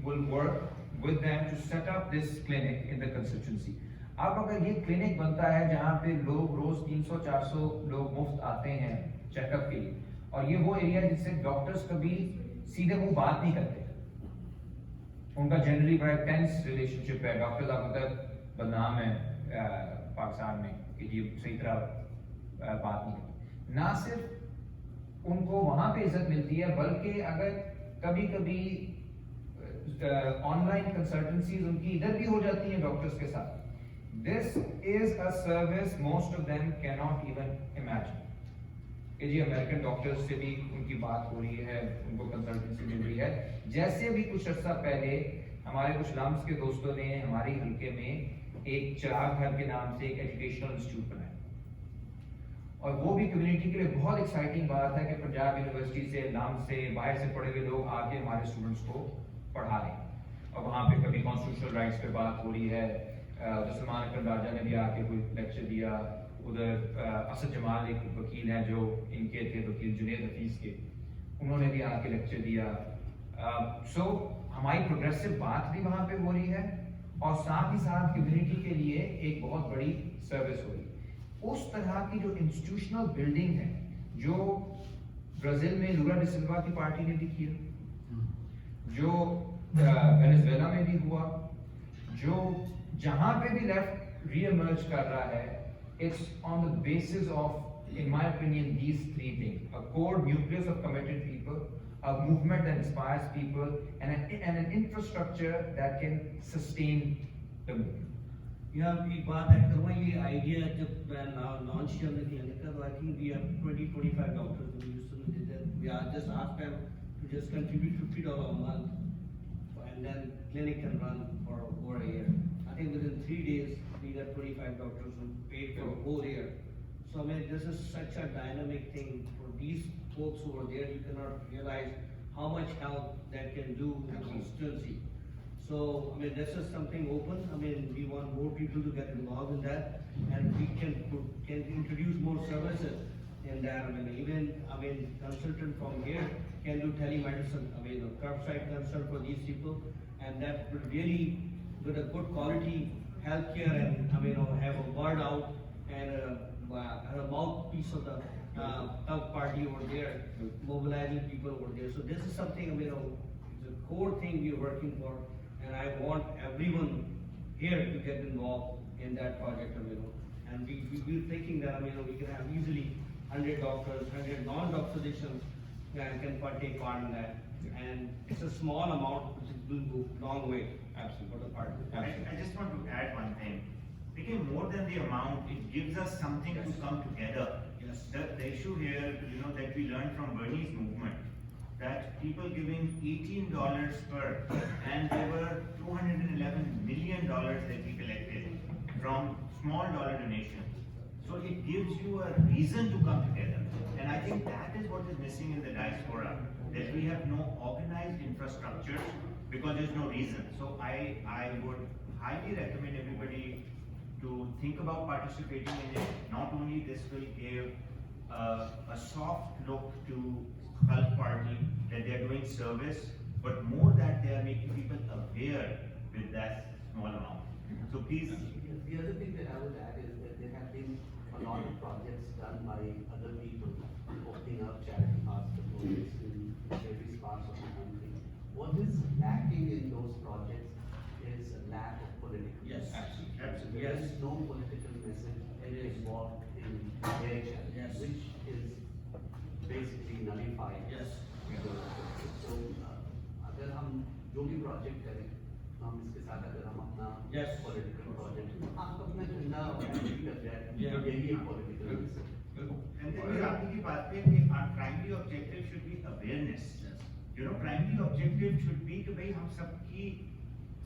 Speaker 1: will work with them to set up this clinic in the constituency. अब अगर ये क्लिनिक बनता है जहाँ पे लोग रोज 300-400 लोग मुफ्त आते हैं चेकअप के लिए, और ये वो एरिया जिससे डॉक्टर्स कभी सीधे मुंह बात नहीं करते, उनका जनरली बड़ा टेंस रिलेशनशिप है। डॉक्टर्स आपको तक बदनाम है पाकिस्तान में कि ये सही तरह बात नहीं करते। ना सिर्फ उनको वहाँ पे इज्जत मिलती है, बल्कि अगर कभी कभी ऑनलाइन कंसल्टेंसीज उनकी इधर भी हो जाती हैं डॉक्टर्स के साथ। This is a service most of them cannot even imagine. कि जी अमेरिकन डॉक्टर्स से भी उनकी बात हो रही है, उनको कंसल्टेंसी मिल रही है। जैसे भी कुछ अर्सा पहले हमारे कुछ लम्स के दोस्तों ने हमारे हल्के में एक चिराग घर के नाम से एक एजुकेशनल इंस्टीट्यूट बनाया, और वो भी कम्युनिटी के लिए बहुत एक्साइटिंग बात है कि पंजाब यूनिवर्सिटी से, लम्स से, बाहर से पढ़े हुए लोग आके हमारे स्टूडेंट्स को पढ़ा रहे हैं। और वहाँ पे कभी कॉन्स्टिट्यूशनल राइट्स पे बात हो रही है, सलमान अकरम राजा ने भी आके कोई लेक्चर दिया, उधर असद जमाल एक वकील हैं जो इनके थे, वकील जुनेद हफीज के, उन्होंने भी आके लेक्चर दिया। सो हमारी प्रोग्रेसिव बात भी वहाँ पे हो रही है, और साथ ही साथ कम्युनिटी के लिए एक बहुत बड़ी सर्विस हो रही है। उस तरह की जो इंस्टीट्यूशनल बिल्डिंग है जो ब्राजील में लूला डी सिल्वा की पार्टी ने भी किया, जो वेनेजुएला में भी हुआ, जो जहां पे भी लेफ्ट रीइमर्ज कर रहा है, it's on the basis of, in my opinion, these three things: a core nucleus of committed people, a movement that inspires people, and an infrastructure that can sustain the movement.
Speaker 2: यहाँ एक बात add करूँगा, ये idea जब launch किया हमने clinic का, तो I think we have 20-25 doctors in Houston. We are just asked them to just contribute $50 a month, and then clinic can run for over a year. I think within 3 days we got 25 doctors who paid for a whole year. So I mean, this is such a dynamic thing for these folks who are there. You cannot realize how much help that can do in the constituency. So I mean, this is something open. I mean, we want more people to get involved in that, and we can introduce more services in that. I mean, even consultant from here can do telemedicine. I mean, a curbside consult for these people, and that would really, with a good quality healthcare, and I mean, have a word out and a mouthpiece of the Khalq party over there, mobilizing people over there. So this is something, it's a core thing we're working for, and I want everyone here to get involved in that project, and we're thinking that, we can have easily 100 doctors, 100 non-doctor physicians can take part in that, and it's a small amount, which will go a long way.
Speaker 1: Absolutely.
Speaker 2: For the party.
Speaker 6: I just want to add one thing. Making more than the amount, it gives us something to come together.
Speaker 2: Yes.
Speaker 6: The issue here, that we learned from Bernie's movement, that people giving $18 per, and there were $211 million that we collected from small dollar donations. So it gives you a reason to come together. And I think that is what is missing in the diaspora, that we have no organized infrastructure because there's no reason. So I would highly recommend everybody to think about participating in it. Not only this will give a soft look to Khalq party that they are doing service, but more that they are making people aware with that small amount. So please.
Speaker 2: The other thing that I would add is that there have been a lot of projects done by other people, opening up charity hospitals in various parts of the country. What is lacking in those projects is a lack of political.
Speaker 6: Yes, absolutely.
Speaker 2: There is no political message involved in their challenge,
Speaker 7: Yes.
Speaker 2: which is basically nullified.
Speaker 7: Yes.
Speaker 2: So, अगर हम जो भी project करें, तो हम इसके साथ अगर हम अपना
Speaker 7: Yes.
Speaker 2: पॉलिटिकल प्रोजेक्ट, आप अपना झंडा कैंपेन कर जाए,
Speaker 7: Yeah.
Speaker 2: यही एक पॉलिटिकल मैसेज।
Speaker 6: And then फिर आपकी की बात पे कि our primary objective should be awareness.
Speaker 7: Yes.
Speaker 6: You know, primary objective should be कि भाई हम सबकी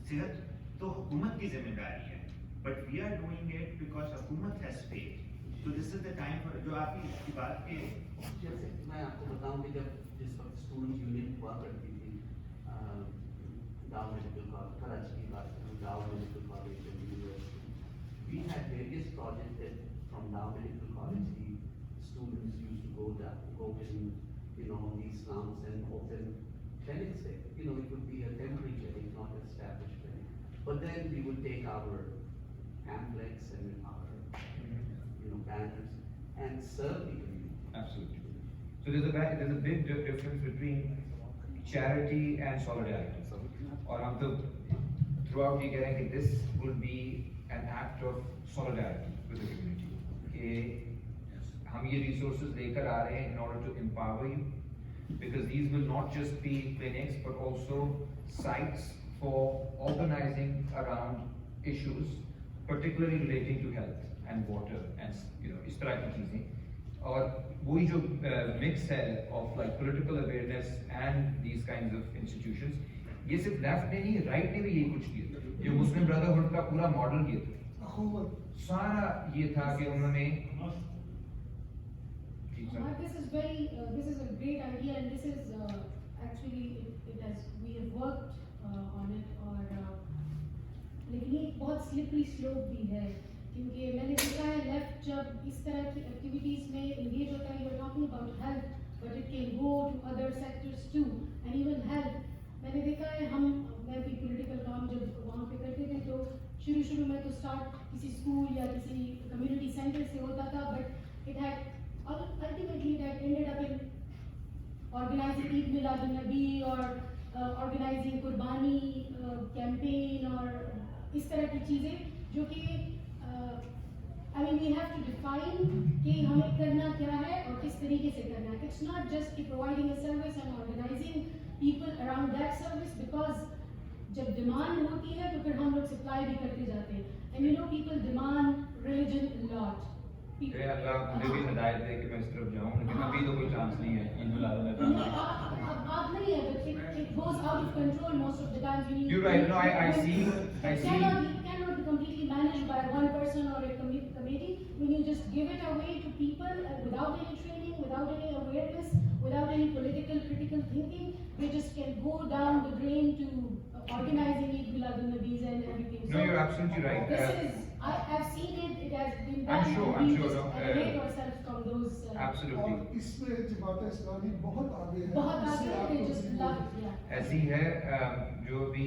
Speaker 6: सेहत तो हुकूमत की जिम्मेदारी है, but we are doing it because हुकूमत has failed. So this is the time for जो आपकी बात के
Speaker 2: जैसे मैं आपको बताऊं कि जब जिस वक्त स्टूडेंट यूनियन हुआ करती थी, डाउ मेडिकल कॉलेज कराची की बात करूं, डाउ medical college and university, we had various projects that from Dow Medical College the students used to go in these slums and open clinics there. It would be a temporary clinic, not an established clinic. But then we would take our pamphlets and our banners and serve the community.
Speaker 1: Absolutely. So there's a big difference between charity and solidarity. और हम तो throughout ये कह रहे हैं कि this will be an act of solidarity with the community. कि हम ये resources लेकर आ रहे हैं in order to empower you, because these will not just be clinics but also sites for organizing around issues particularly relating to health and water and इस तरह की चीजें, और वही जो mix है of like political awareness and these kinds of institutions, ये सिर्फ लेफ्ट ने नहीं, राइट ने भी यही कुछ किया। जो मुस्लिम ब्रदरहुड का पूरा मॉडल ये था, सारा ये था कि उन्होंने
Speaker 8: This is a great idea, and this is actually we have worked on it, और लेकिन ये एक बहुत स्लिपरी स्लोप भी है, क्योंकि मैंने देखा है लेफ्ट जब इस तरह की एक्टिविटीज में एंगेज होता है, you are talking about health but it can go to other sectors too and even health. मैंने देखा है मैं भी पॉलिटिकल काम जब वहाँ पे करते थे तो शुरू में तो स्टार्ट किसी स्कूल या किसी कम्युनिटी सेंटर से होता था, but it had ultimately that ended up in organizing Eid Milad-un-Nabi or organizing कुर्बानी कैंपेन और इस तरह की चीज़ें जो कि I mean we have to define कि हमें करना क्या है और किस तरीके से करना है. It's not just providing a service and organizing people around that service, because जब डिमांड होती है तो फिर हम लोग सप्लाई भी करते जाते हैं. And you know people demand religion a lot.
Speaker 1: अल्लाह मुझे भी हिदायत दे कि मैं इस तरफ जाऊं, लेकिन अभी तो कोई चांस नहीं है ईद मिलाद में।
Speaker 8: आप नहीं है, but it goes out of control most of the times.
Speaker 1: You're right. No, I see.
Speaker 8: It cannot be completely managed by one person or a committee. When you just give it away to people without any training, without any awareness, without any political critical thinking, they just can go down the drain to organizing Eid Milad-un-Nabis and everything.
Speaker 1: No, you're absolutely right.
Speaker 8: This is, I've seen it. It has been done.
Speaker 1: I'm sure.
Speaker 8: We just eliminate ourselves from those.
Speaker 1: Absolutely.
Speaker 9: और इसमें जमात इस्लामी बहुत आगे है।
Speaker 8: बहुत आगे
Speaker 9: इससे
Speaker 8: है,
Speaker 9: आपको
Speaker 8: they just
Speaker 9: दुनिया-
Speaker 8: love it, yeah.
Speaker 1: ऐसी है जो भी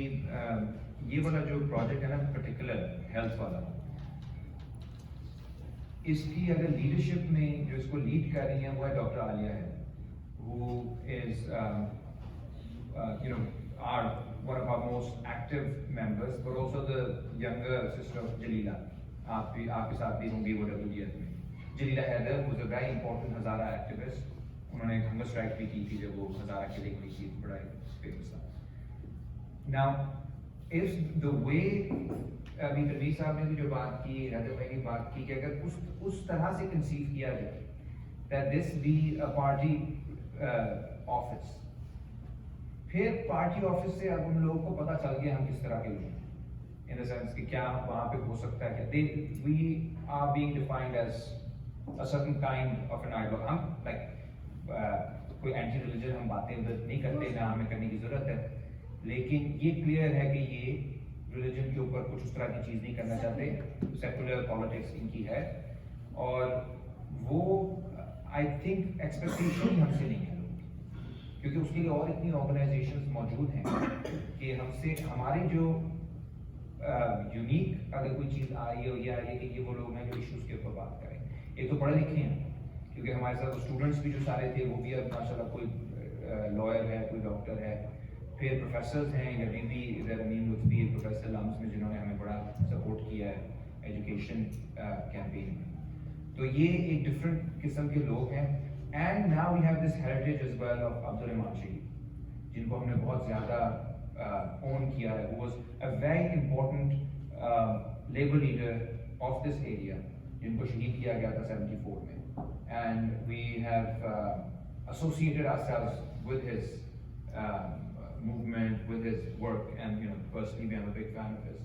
Speaker 1: ये वाला जो प्रोजेक्ट है ना पर्टिकुलर हेल्थ वाला, इसकी अगर लीडरशिप में जो इसको लीड कर रही है वो है डॉक्टर आलिया है, who is are one of our most active members, but also the younger sister of Jalila. आपके साथ भी होंगी वो WDF में। Jalila Haider was a very important Hazara activist. उन्होंने एक हंगर स्ट्राइक भी की थी जब वो हज़ारा के लिए गई थी, बड़ा फेमस था। Now, if the way अभी तनवीर साहब ने भी जो बात की, हैदर भाई ने बात की कि अगर उस तरह से कंसीव किया जाए that this be a party office, फिर पार्टी ऑफिस से अब उन लोगों को पता चल गया हम किस तरह के लोग हैं, in the sense कि क्या वहाँ पे हो सकता है, क्या we are being defined as a certain kind of an ideology. हम like कोई एंटी रिलीजन हम बातें उधर नहीं करते, ना हमें करने की जरूरत है, लेकिन ये क्लियर है कि ये रिलीजन के ऊपर कुछ उस तरह की चीज़ नहीं करना चाहते, सेकुलर पॉलिटिक्स इनकी है, और वो आई थिंक एक्सपेक्टेशन ही हमसे नहीं है, क्योंकि उसके लिए और इतनी ऑर्गेनाइजेशंस मौजूद हैं कि हमसे हमारी जो यूनिक अगर कोई चीज़ आई हो या ये कि ये वो लोग हैं जो इश्यूज़ के ऊपर बात करें। एक तो पढ़े लिखे हैं, क्योंकि हमारे साथ स्टूडेंट्स भी जो सारे थे वो भी अब माशाल्लाह कोई लॉयर है, कोई डॉक्टर है, फिर प्रोफेसर्स हैं, या भी इधर अमीन लुत्फी प्रोफेसर लम्स में जिन्होंने हमें बड़ा सपोर्ट किया है एजुकेशन कैंपेन में। तो ये एक डिफरेंट किस्म के लोग हैं. And now we have this heritage as well of Abdul Rahman Shaheed, जिनको हमने बहुत ज़्यादा ओन किया है. Who was a very important labor leader of this area, जिनको शहीद किया गया था 74 में. And we have associated ourselves with his movement, with his work, and personally I'm a big fan of his.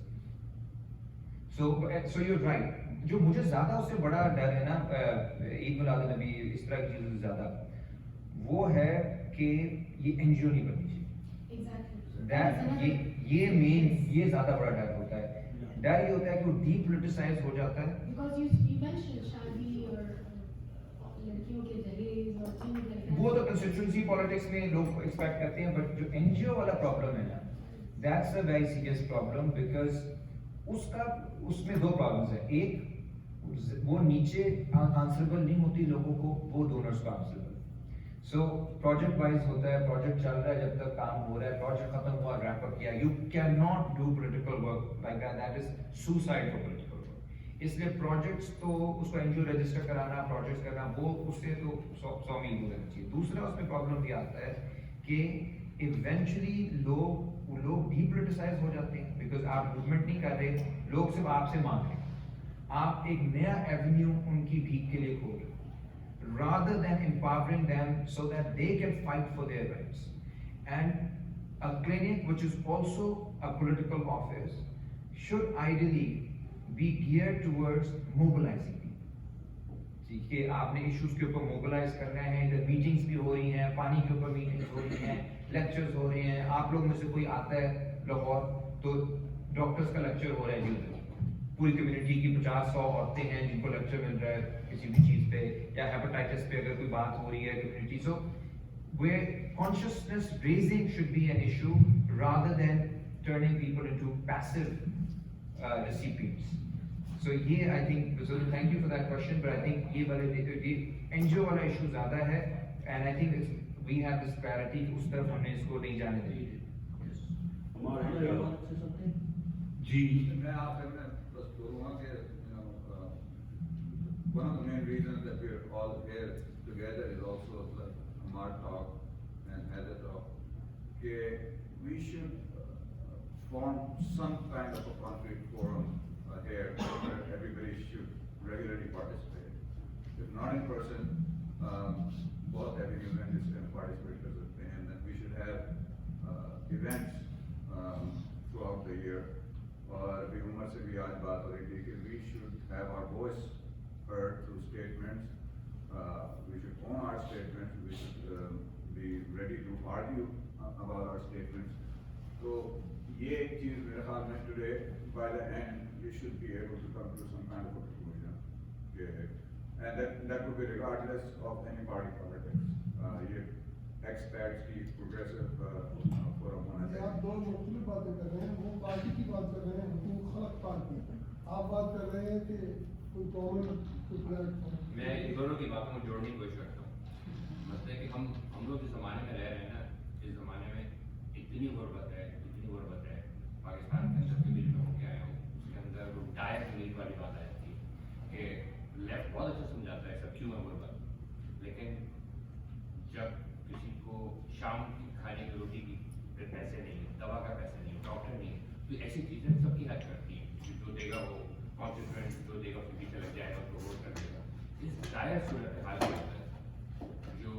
Speaker 1: So you're right. जो मुझे ज़्यादा उससे बड़ा डर है ना ईद मिलाद नबी इस तरह की चीज़ों से ज़्यादा, वो है कि ये NGO नहीं बननी चाहिए. ये मेन, ये ज़्यादा बड़ा डर होता है. डर ये होता है कि वो डीपोलिटिसाइज हो जाता है.
Speaker 8: Because you mentioned शादी और लड़कियों के दहेज और things like that.
Speaker 1: वो तो कंस्टिट्यूंसी पॉलिटिक्स में लोग एक्सपेक्ट करते हैं, बट जो NGO वाला प्रॉब्लम है ना, that's a very serious problem. Because उसमें दो प्रॉब्लम्स है. एक, वो नीचे आंसरेबल नहीं होती लोगों को, वो डोनर्स को आंसरेबल. सो प्रोजेक्ट वाइज होता है, प्रोजेक्ट चल रहा है, जब तक काम हो रहा है, प्रोजेक्ट खत्म हुआ, रैप अप किया. You can not do political work like that. That is suicide for political work. इसलिए प्रोजेक्ट्स तो उसको NGO रजिस्टर कराना, प्रोजेक्ट्स करना, वो उससे तो 100 मील दूर रहना चाहिए. दूसरा उसमें प्रॉब्लम ये आता है कि इवेंचुअली लोग डीपोलिटिसाइज हो जाते हैं. बिकॉज आप मूवमेंट नहीं कर रहे, लोग सिर्फ आपसे मांग रहे हैं. आप एक नया एवेन्यू उनकी भीख के लिए खोल रहे हैं, rather than empowering them so that they can fight for their rights. And a clinic, which is also a political office, should ideally be geared towards mobilizing people. ठीक है, आपने इश्यूज के ऊपर मोबिलाइज करना है. इधर मीटिंग्स भी हो रही हैं, पानी के ऊपर मीटिंग्स हो रही हैं, लेक्चर्स हो रहे हैं. आप लोग में से कोई आता है लाहौर, तो डॉक्टर्स का लेक्चर हो रहा है जी. पूरी कम्युनिटी की 50-100 औरतें हैं जिनको लेक्चर मिल रहा है किसी भी चीज़ पे, या हेपेटाइटिस पे अगर कोई बात हो रही है community. So where consciousness raising should be an issue rather than turning people into passive recipients. So ये I think, so thank you for that question, but I think ये वाले NGO वाला issue ज़्यादा है, and I think we have this clarity कि उस तरफ हमने इसको नहीं जाने देंगे.
Speaker 4: जी,
Speaker 7: मैं आपसे बस बोलूँगा कि one of the main reasons that we are all here together is also like Ammar talk and Heather talk. We should form some kind of a conflict forum here where everybody should regularly participate. If not in person, both avenues and this can participate कर सकते हैं. And we should have events throughout the year. और अभी उमर से भी आज बात हो रही थी कि we should have our voice heard through statements. We should own our statements. We should be ready to argue about our statements. तो ये एक चीज़ मेरे ख्याल में today by the end we should be able to come to some kind of a conclusion. And that would be regardless of any party politics. ये expats की progressive forum होना
Speaker 9: ये आप
Speaker 7: चाहिए.
Speaker 9: दो मुख्तलिफ बातें कर रहे हैं. वो पार्टी की बात कर रहे हैं, हुकूक खल्क पार्टी. आप बात कर रहे हैं कि कोई कॉमन प्लेटफॉर्म.
Speaker 10: मैं इन दोनों की बातों को जोड़ने की कोशिश करता हूँ. मतलब कि हम लोग जिस ज़माने में रह रहे हैं ना, इस ज़माने में इतनी गुर्बत है, पाकिस्तान के अंदर भी लोग क्या है, उसके अंदर वो डायर नीड वाली बात आ जाती है कि लेफ्ट बहुत अच्छा समझाता है सब क्यों है गुर्बत, लेकिन जब किसी को शाम की खाने की रोटी की पैसे नहीं है, दवा का पैसा नहीं है, डॉक्टर नहीं है, तो ऐसी चीज़ें सबकी हेल्प करती हैं. जो देगा वो कॉन्स्टिट्यूएंट, जो देगा उसके पीछे लग जाएगा, उसको वोट कर देगा. इस डायर सूरत हाल के अंदर जो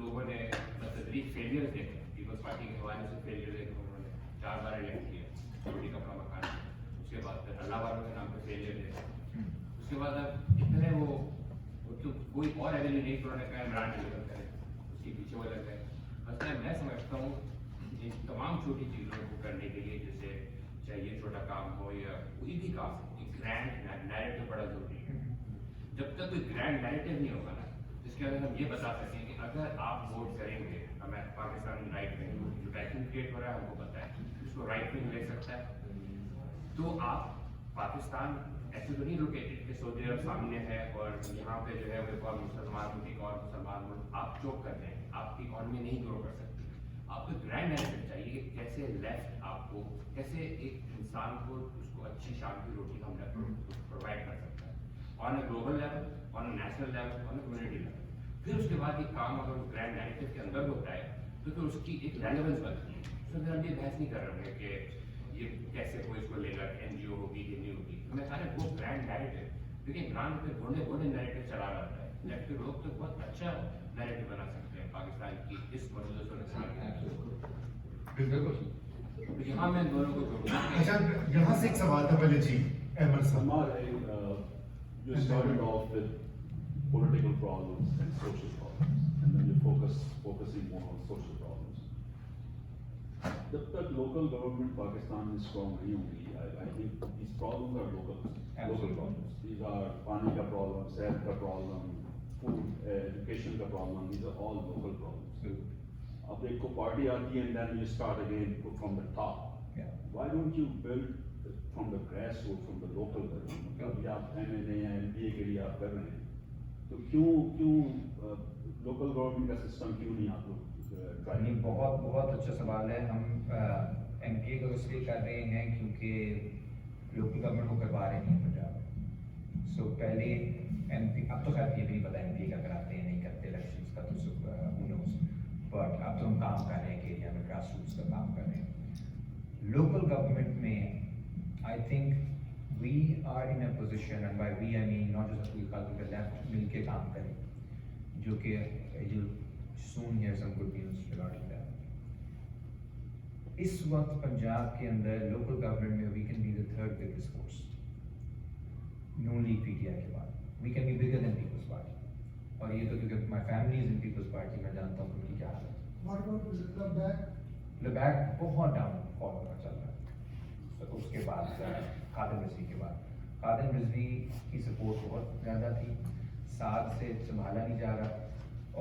Speaker 10: लोगों ने तदरीज फेलियर देखे, पीपल्स पार्टी के हवाले से फेलियर देखे, उन्होंने 4 बार इलेक्ट किया, रोटी कपड़ा मकान. उसके बाद फिर अल्लाह वालों के नाम पर फेलियर देखे. उसके बाद अब इतने वो तो कोई और एवेन्यू नहीं, उन्होंने कहा इमरान डिलीवर करें, उसके पीछे वो लग गए. मतलब मैं समझता हूँ इन तमाम छोटी चीज़ों को करने के लिए, जैसे चाहे ये छोटा काम हो या कोई भी काम, एक ग्रैंड नैरेटिव बड़ा जरूरी है. जब तक कोई ग्रैंड नैरेटिव नहीं होगा ना, जिसके अंदर हम ये बता सकें कि अगर आप वोट करेंगे, हमें पाकिस्तान राइट विंग जो वैक्यूम क्रिएट हो रहा है हमको पता है, उसको राइट विंग ले सकता है, तो आप पाकिस्तान ऐसे तो नहीं लोकेटेड कि सऊदी अरब सामने है और यहाँ पे जो है वो एक और मुसलमान मुल्क, एक और मुसलमान मुल्क आप चोक कर रहे हैं, आपकी इकॉनमी नहीं ग्रो कर सकती. आपको ग्रैंड नैरेटिव चाहिए कि कैसे लेफ्ट आपको, कैसे एक इंसान को उसको अच्छी शाम की रोटी हम प्रोवाइड कर सकता है. On a global level, on a national level, on a community level. फिर उसके बाद ये काम अगर उस ग्रैंड नैरेटिव के अंदर होता है तो फिर उसकी एक रेलेवेंस बनती है। उसमें फिर हम ये बहस नहीं कर रहे हैं कि ये कैसे कोई इसको लेगा, NGO होगी कि नहीं होगी। हमें सारे वो ग्रैंड नैरेटिव, देखिए ग्रांड पे गोंडे नैरेटिव चला रहता है, जबकि लोग तो बहुत अच्छा नैरेटिव बना सकते हैं पाकिस्तान की इस मौजूदा सूरत के।
Speaker 4: बिल्कुल।
Speaker 10: तो यहाँ मैं दोनों को जोड़ूंगा।
Speaker 4: अच्छा, यहाँ से एक सवाल था पहले जी, अहमद साहब।
Speaker 11: Ammar, you started off with political problems and social problems, and then you focusing more on social problems. जब तक local government Pakistan में strong नहीं होगी, I think these problems are local problems. These are पानी का problem, सेहत का problem, food, education का problem. These are all local problems. अब देखो पार्टी आती है and then you start again from the top.
Speaker 1: Yeah.
Speaker 11: Why don't you build from the grassroots, from the local level? अभी आप MNA या MPA के लिए आप कर रहे हैं, तो क्यों local government का system क्यों नहीं आप लोग try
Speaker 1: नहीं, बहुत अच्छा सवाल है। हम MPA को इसलिए कर रहे हैं क्योंकि लोकल गवर्नमेंट को करवा रहे नहीं पंजाब। सो पहले MP, अब तो खैर ये भी नहीं पता MPA क्या कराते हैं नहीं करते इलेक्शंस का, तो who knows, बट अब तो हम काम कर रहे हैं कि एरिया में ग्रास रूट्स का काम कर रहे हैं। लोकल गवर्नमेंट में I think we are in a position, and by we I mean not just Huqooq के लेफ्ट मिल के काम करें, जो कि you soon hear some good news regarding that. इस वक्त पंजाब के अंदर लोकल गवर्नमेंट में we can be the third biggest force, Noon League PTI के बाद। We can be bigger than Peoples Party, और ये तो क्योंकि my family is in people's party, मैं जानता हूँ उनकी क्या हालत है।
Speaker 9: What about Ladakh?
Speaker 1: लद्दाख बहुत डाउन फॉल पर चल रहा है। तो उसके बाद खादिम रिजवी के बाद, खादिम रिजवी की सपोर्ट बहुत ज़्यादा थी, साथ से संभाला नहीं जा रहा,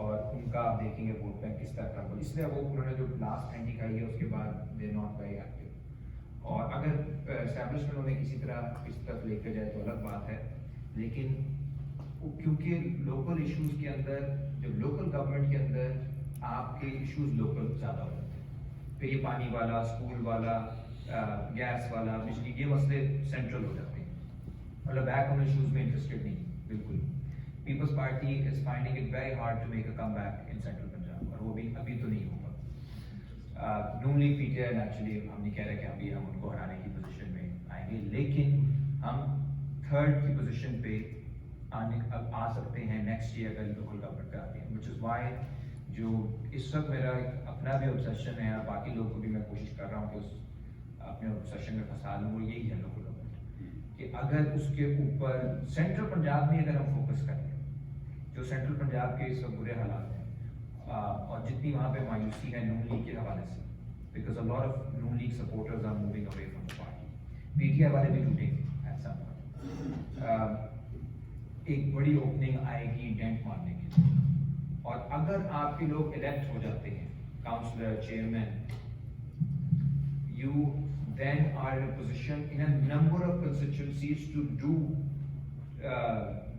Speaker 1: और उनका आप देखेंगे वोट बैंक किस तरह का, इसलिए वो उन्होंने जो लास्ट एंटी खाई है उसके बाद दे नॉट वेरी एक्टिव। और अगर एस्टेब्लिशमेंट उन्हें किसी तरफ लेकर जाए तो अलग बात है, लेकिन क्योंकि लोकल इश्यूज के अंदर, जब लोकल गवर्नमेंट के अंदर आपके इश्यूज लोकल ज़्यादा हो जाते हैं, फिर ये पानी वाला, स्कूल वाला, गैस वाला, बिजली, ये मसले सेंट्रल हो जाते हैं, मतलब बैक ऑन इश्यूज में इंटरेस्टेड नहीं बिल्कुल। Peoples Party is finding it very hard to make a come back in central Punjab, और वो भी अभी तो नहीं होगा। नून लीग PTI एक्चुअली हम नहीं कह रहे कि अभी हम उनको हराने की पोजीशन में आएंगे, लेकिन हम थर्ड की पोजीशन पे आ सकते हैं नेक्स्ट ईयर अगर लोकल गवर्नमेंट कराते हैं, विच इज़ वाई जो इस वक्त मेरा अपना भी ऑब्सेशन है, और बाकी लोगों को भी मैं कोशिश कर रहा हूँ कि उस अपने ऑब्सेशन में फंसा लूँ, वो यही है लोकल गवर्नमेंट, कि अगर उसके ऊपर सेंट्रल पंजाब में अगर हम फोकस करें, जो सेंट्रल पंजाब के इस वक्त बुरे हालात हैं, और जितनी वहाँ पे मायूसी है नून लीग के हवाले से, because a lot of Noon League supporters are moving away from the party, PTI वाले भी टूटेंगे एट सम पॉइंट। एक बड़ी ओपनिंग आएगी डेंट मारने के लिए, और अगर आपके लोग इलेक्ट हो जाते हैं councillor, chairman, you then are in a position in a number of constituencies to do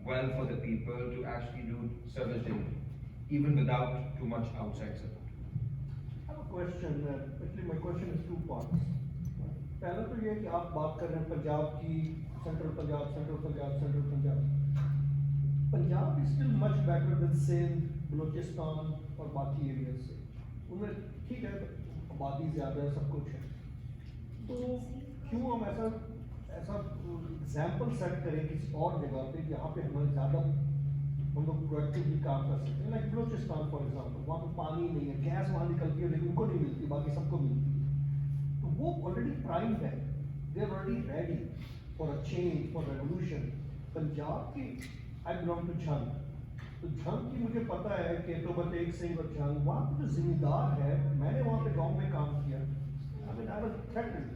Speaker 1: well for the people, to actually do service delivery, even without too much outside support.
Speaker 12: I have a question. Actually, my question is two parts. पहला तो ये कि आप बात कर रहे हैं पंजाब की, central Punjab. Punjab is still much better than Sindh, Balochistan और बाकी एरिया से। उनमें ठीक है, आबादी ज़्यादा है, सब कुछ है, तो क्यों हम ऐसा एग्जाम्पल सेट करें किसी और जगह पे जहाँ पे हमें ज़्यादा हम लोग प्रोएक्टिवली काम कर सकते हैं, लाइक बलूचिस्तान फॉर एग्जाम्पल, वहाँ पे पानी नहीं है, गैस वहाँ निकलती है लेकिन उनको नहीं मिलती, बाकी सबको मिलती है, तो वो ऑलरेडी प्राइम है, they are already ready for a change, for revolution. Punjab की, आई बिलोंग टू झंग, तो झंग की मुझे पता है कि तो बतेग सिंह और झंग, वहाँ पे जो जिम्मेदार है, मैंने वहाँ पे गाँव में काम किया, आई वाज थ्रेटन्ड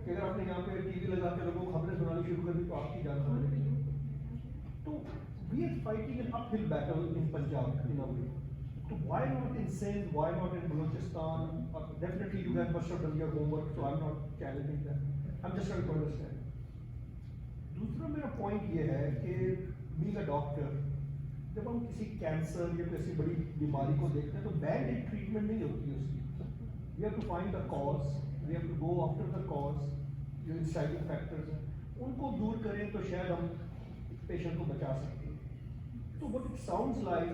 Speaker 12: कि अगर आपने यहाँ पे TV लगा के लोगों को खबरें सुनानी शुरू कर दी तो आपकी जान खतरे में। तो we are fighting an uphill battle in Punjab in a way, तो why not in Sindh, why not in Balochistan? Definitely you guys must have done your homework, so I am not challenging that, I am just trying to understand. दूसरा मेरा point ये है कि being a doctor, जब हम किसी cancer या किसी बड़ी बीमारी को देखते हैं तो बैंड एड ट्रीटमेंट नहीं होती है उसकी, we have to find the cause, we have to go after the cause, जो इंसाइडिंग फैक्टर्स हैं उनको दूर करें तो शायद हम पेशेंट को बचा सकती है। तो but it sounds like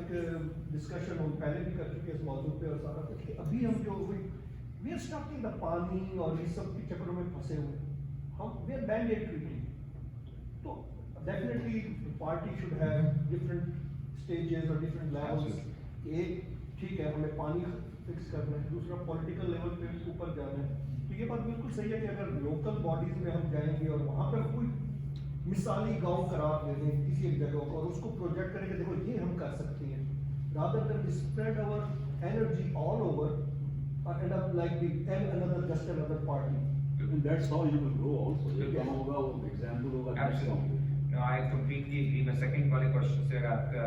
Speaker 12: discussion हम पहले भी कर चुके हैं इस मौजूद पे और सारा कुछ कि अभी हम जो we are stuck in the pani और इस सब के चक्रों में फंसे हुए हम वी आर बैंडेड ट्रीटिंग। तो definitely party should have different stages और डिफरेंट लेवल्स। एक ठीक है हमें पानी फिक्स करना है, दूसरा पॉलिटिकल लेवल पे ऊपर जाना है। तो ये बात बिल्कुल सही है कि अगर लोकल बॉडीज में हम जाएंगे और वहाँ पर कोई मिसाली गांव करार दे दें किसी एक जगह को और उसको प्रोजेक्ट करेंगे देखो ये हम कर सकते हैं, rather than we spread our energy all over or end up like we tell another just another party.
Speaker 11: And that's how you will grow also. ये
Speaker 12: Yeah.
Speaker 11: कहाँ होगा वो example होगा next
Speaker 1: Absolutely.
Speaker 11: round.
Speaker 1: No, I completely agree. मैं second वाले question से अगर आपका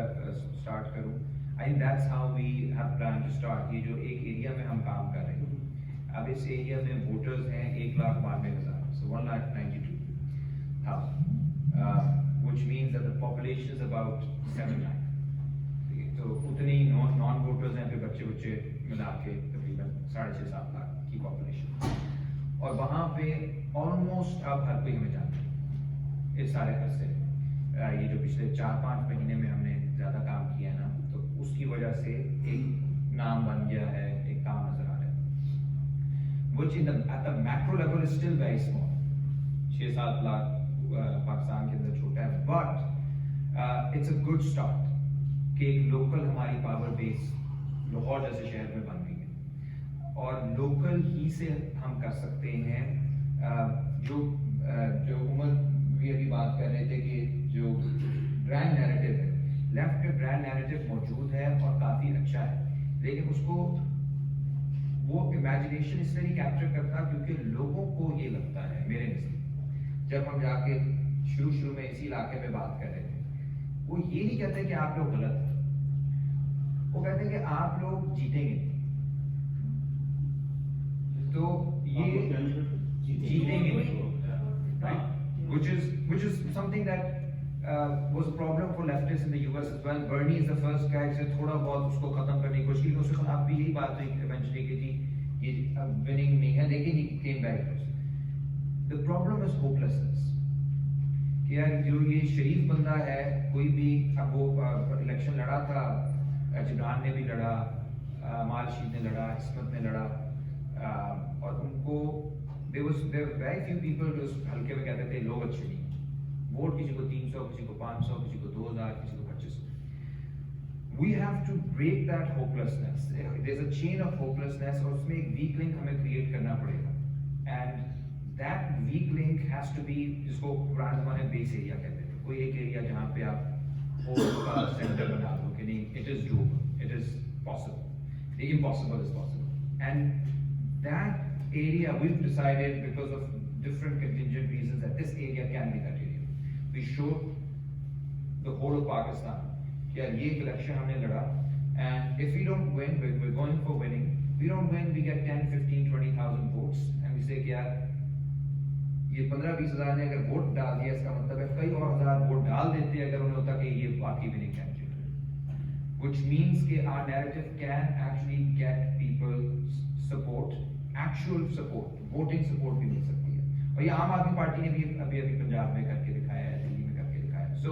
Speaker 1: start करूँ, I think that's how we have planned to start. ये जो एक area में हम काम कर रहे हैं, अब इस area में voters हैं 1,92,000, so 1,92,000, which means that the population is about 7 lakh. तो उतने ही नॉन वोटर्स हैं, फिर बच्चे मिला के तकरीबन 6.5-7 लाख की पॉपुलेशन, और वहाँ पे ऑलमोस्ट अब हर कोई हमें जानता है इस सारे अरसे। ये जो पिछले 4-5 महीने में हमने ज़्यादा काम किया है ना, तो उसकी वजह से एक नाम बन गया है, एक काम नजर आ रहा है, which at the macro level is still very small. 6-7 lakh Pakistan के अंदर छोटा है, but it's a good start कि एक लोकल हमारी पावर बेस लाहौर जैसे शहर में बन रही है, और लोकल ही से हम कर सकते हैं जो उमर भी अभी बात कर रहे थे कि जो ब्रांड नैरेटिव है, लेफ्ट पे ब्रांड नैरेटिव मौजूद है और काफ़ी अच्छा है, लेकिन उसको वो इमेजिनेशन इसलिए नहीं कैप्चर करता क्योंकि लोगों को ये लगता है, मेरे नज़र जब हम जाके शुरू में इसी इलाके में बात कर रहे थे, वो ये नहीं कहते कि आप लोग गलत हैं, वो कहते हैं कि आप लोग जीतेंगे। तो ये जीतेंगे नहीं, right? Which is something that was a problem for leftists in the US as well. Bernie is the first guy जिसे थोड़ा बहुत उसको खत्म करने की कोशिश की, उसके खिलाफ भी यही बात हुई eventually कि जी ये विनिंग नहीं है, लेकिन he came back close. The problem is hopelessness. कि यार जो ये शरीफ बंदा है, कोई भी अब वो इलेक्शन लड़ा था, जिब्रान ने भी लड़ा, अम्मार ने लड़ा, इसमत ने लड़ा, और उनको there were very few people जो हल्के में कहते थे लोग अच्छे नहीं, वोट किसी को 300, किसी को 500, किसी को 2,000, किसी को 2,500। We have to break that hopelessness. There's a chain of hopelessness और उसमें एक weak link हमें create करना पड़ेगा, and that weak link has to be, जिसको पुराने ज़माने में बेस एरिया कहते थे, कोई एक एरिया जहाँ पे आप होप का सेंटर बना दो कि नहीं, it is doable, it is possible, the impossible is possible, and that area we've decided because of different contingent reasons that this area can be that area. We showed the whole of Pakistan कि यार ये election हमने लड़ा, and if we don't win, we're going for winning. We don't win, we get 10, 15, 20,000 votes, and we say कि यार ये 15-20 हज़ार ने अगर वोट डाल दिया, इसका मतलब है कई और हजार वोट डाल देते अगर उन्हें होता कि ये बाकी भी नहीं कैंडिडेट है, which means कि our narrative can actually get people support, actual support, voting support भी मिल सकती है, और ये आम आदमी पार्टी ने भी अभी पंजाब में करके दिखाया है, दिल्ली में करके दिखाया है। So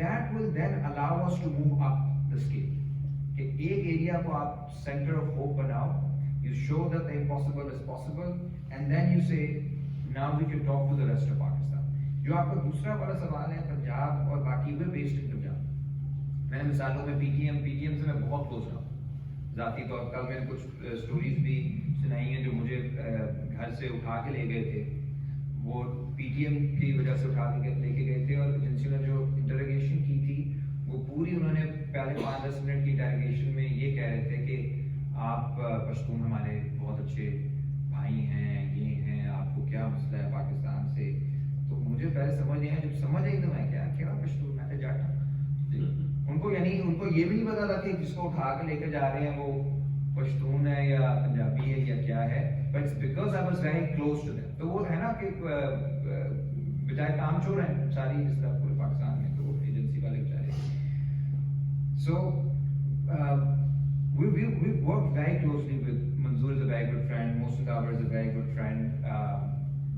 Speaker 1: that will then allow us to move up the scale कि एक एरिया को आप center of hope बनाओ, you show that the impossible is possible, and then you say now we can talk to the rest of Pakistan. जो आपका दूसरा वाला सवाल है पंजाब और बाकी वे बेस्ड इन पंजाब, मैंने मिसालों में पीटीएम से मैं बहुत क्लोज रहा हूँ जाती तौर पर। कल मैंने कुछ स्टोरीज भी सुनाई हैं जो मुझे घर से उठा के ले गए थे, वो पीटीएम की वजह से उठा के लेके गए थे, और एजेंसी ने जो इंटरोगेशन की थी वो पूरी उन्होंने पहले 5-10 मिनट की इंटरोगेशन में ये कह रहे थे कि आप पश्तून हमारे बहुत अच्छे भाई हैं, ये हैं, आपको क्या मसला है पाकिस्तान से। तो मुझे पहले समझ नहीं आया, जब समझ आई तो मैं क्या पश्तून, मैं तो जाट उनको ये भी नहीं पता था कि जिसको उठा के लेकर जा रहे हैं वो पश्तून है या पंजाबी है या क्या है, but it's because I was very close to them. तो वो है ना कि बेचारे काम चोर हैं सारी इस तरह पूरे पाकिस्तान में, तो वो एजेंसी वाले बेचारे। सो we've worked very closely with Manzoor is a very good friend, Mohsin Dabar is a very good friend,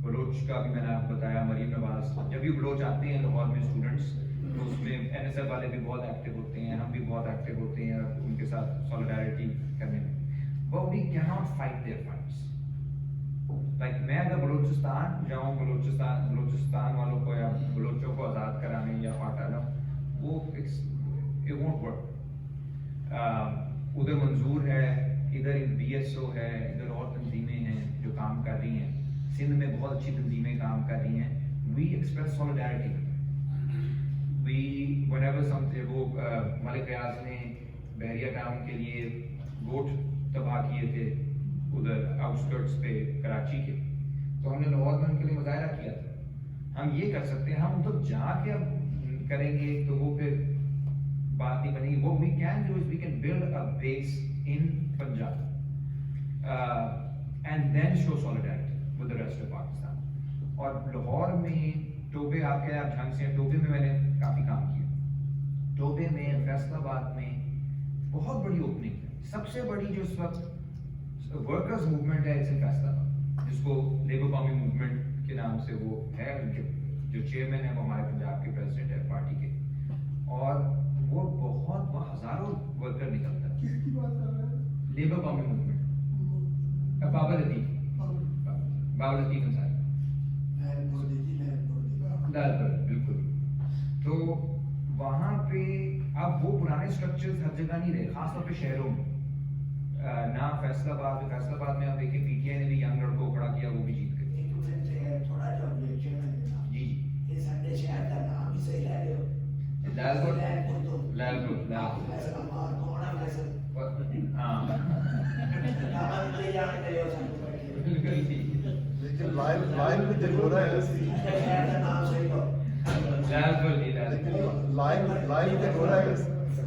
Speaker 1: Baloch का भी मैंने आपको बताया, मरीम नवाज, जब भी बलोच आते हैं लाहौर में स्टूडेंट्स, तो उसमें NSF वाले भी बहुत एक्टिव होते हैं, हम भी बहुत एक्टिव होते हैं उनके साथ सॉलिडारिटी करने में। But we cannot fight their fights. Like मैं अगर बलूचिस्तान जाऊँ, बलूचिस्तान वालों को या बलोचों को आज़ाद कराने या हटा जाऊँ, वो it won't work. उधर मंजूर है, इधर BSO है, इधर और तंजीमें हैं जो काम कर रही हैं, सिंध में बहुत अच्छी तंजीमें काम कर रही हैं। We express solidarity. Whenever something, वो मलिक रियाज ने बहरिया टाउन के लिए गोट तबाह किए थे उधर आउटस्कर्ट्स पे कराची के, तो हमने लाहौर में उनके लिए मुजाहरा किया था। हम ये कर सकते हैं, हम तो जाके अब करेंगे तो वो फिर बात नहीं बनेगी। What we can do is we can build a base in Punjab and then show solidarity with the rest of Pakistan. और लाहौर में टोबे, आप कह रहे हैं आप झंग से हैं, टोबे में मैंने काफ़ी काम किया। टोबे में, फैसलाबाद में बहुत बड़ी ओपनिंग है, सबसे बड़ी जो इस वक्त वर्कर्स मूवमेंट है इट्स इन फैसलाबाद, जिसको लेबर कौमी मूवमेंट के नाम से वो है, उनके जो चेयरमैन है वो हमारे पंजाब के प्रेसिडेंट है पार्टी के, और वो बहुत हजारों वर्कर निकलता है।
Speaker 9: किसकी बात कर रहे हैं?
Speaker 1: लेबर कौमी मूवमेंट, बाबर लतीफ अंसारी, लालपुर, बिल्कुल। तो वहाँ पे अब वो पुराने स्ट्रक्चर्स हर जगह नहीं रहे, खासतौर पे शहरों में, ना फैसलाबाद में आप देखिए PTI ने भी यंग लड़कों को खड़ा किया, वो भी जीत गए।
Speaker 13: थोड़ा जो ऑब्जेक्शन है ना,
Speaker 1: जी
Speaker 13: ये संडे शहर का नाम ही सही ले रहे हो।
Speaker 1: लालपुर
Speaker 13: अम्मार कौन है वैसे?
Speaker 1: हाँ
Speaker 13: नाम ले जाने के लिए संडे बैठे।
Speaker 1: बिल्कुल ठीक।
Speaker 3: लेकिन लाइन में देखो ना,
Speaker 13: शहर का नाम सही लो।
Speaker 1: लालपुर जी,
Speaker 3: लेकिन लाइन में देखो ना,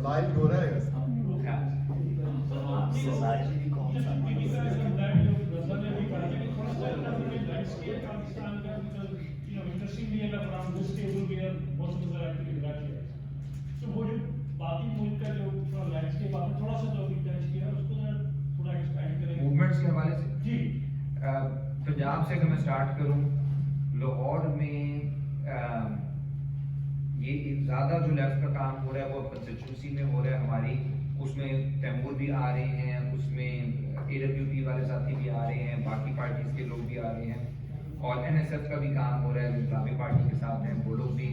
Speaker 3: लाइन हो रहा है।
Speaker 13: सोसाइटी भी कौन सा
Speaker 14: interestingly enough, around this table we are most of us are actually graduates. So वो जो बाकी मुल्क का जो थोड़ा लैंडस्केप आपने थोड़ा सा जो टच किया उसको जरा थोड़ा एक्सपेंड करें
Speaker 1: मूवमेंट्स के हवाले से।
Speaker 14: जी
Speaker 1: पंजाब से अगर मैं स्टार्ट करूं, लाहौर में ये ज़्यादा जो लेफ्ट का काम हो रहा है वो कंस्टिट्यूंसी में हो रहा है हमारी, उसमें तैमूर भी आ रहे हैं, उसमें AWP वाले साथी भी आ रहे हैं, बाकी पार्टीज के लोग भी आ रहे हैं, और NSF का भी काम हो रहा है, इस्लामी पार्टी के साथ हैं, वो लोग भी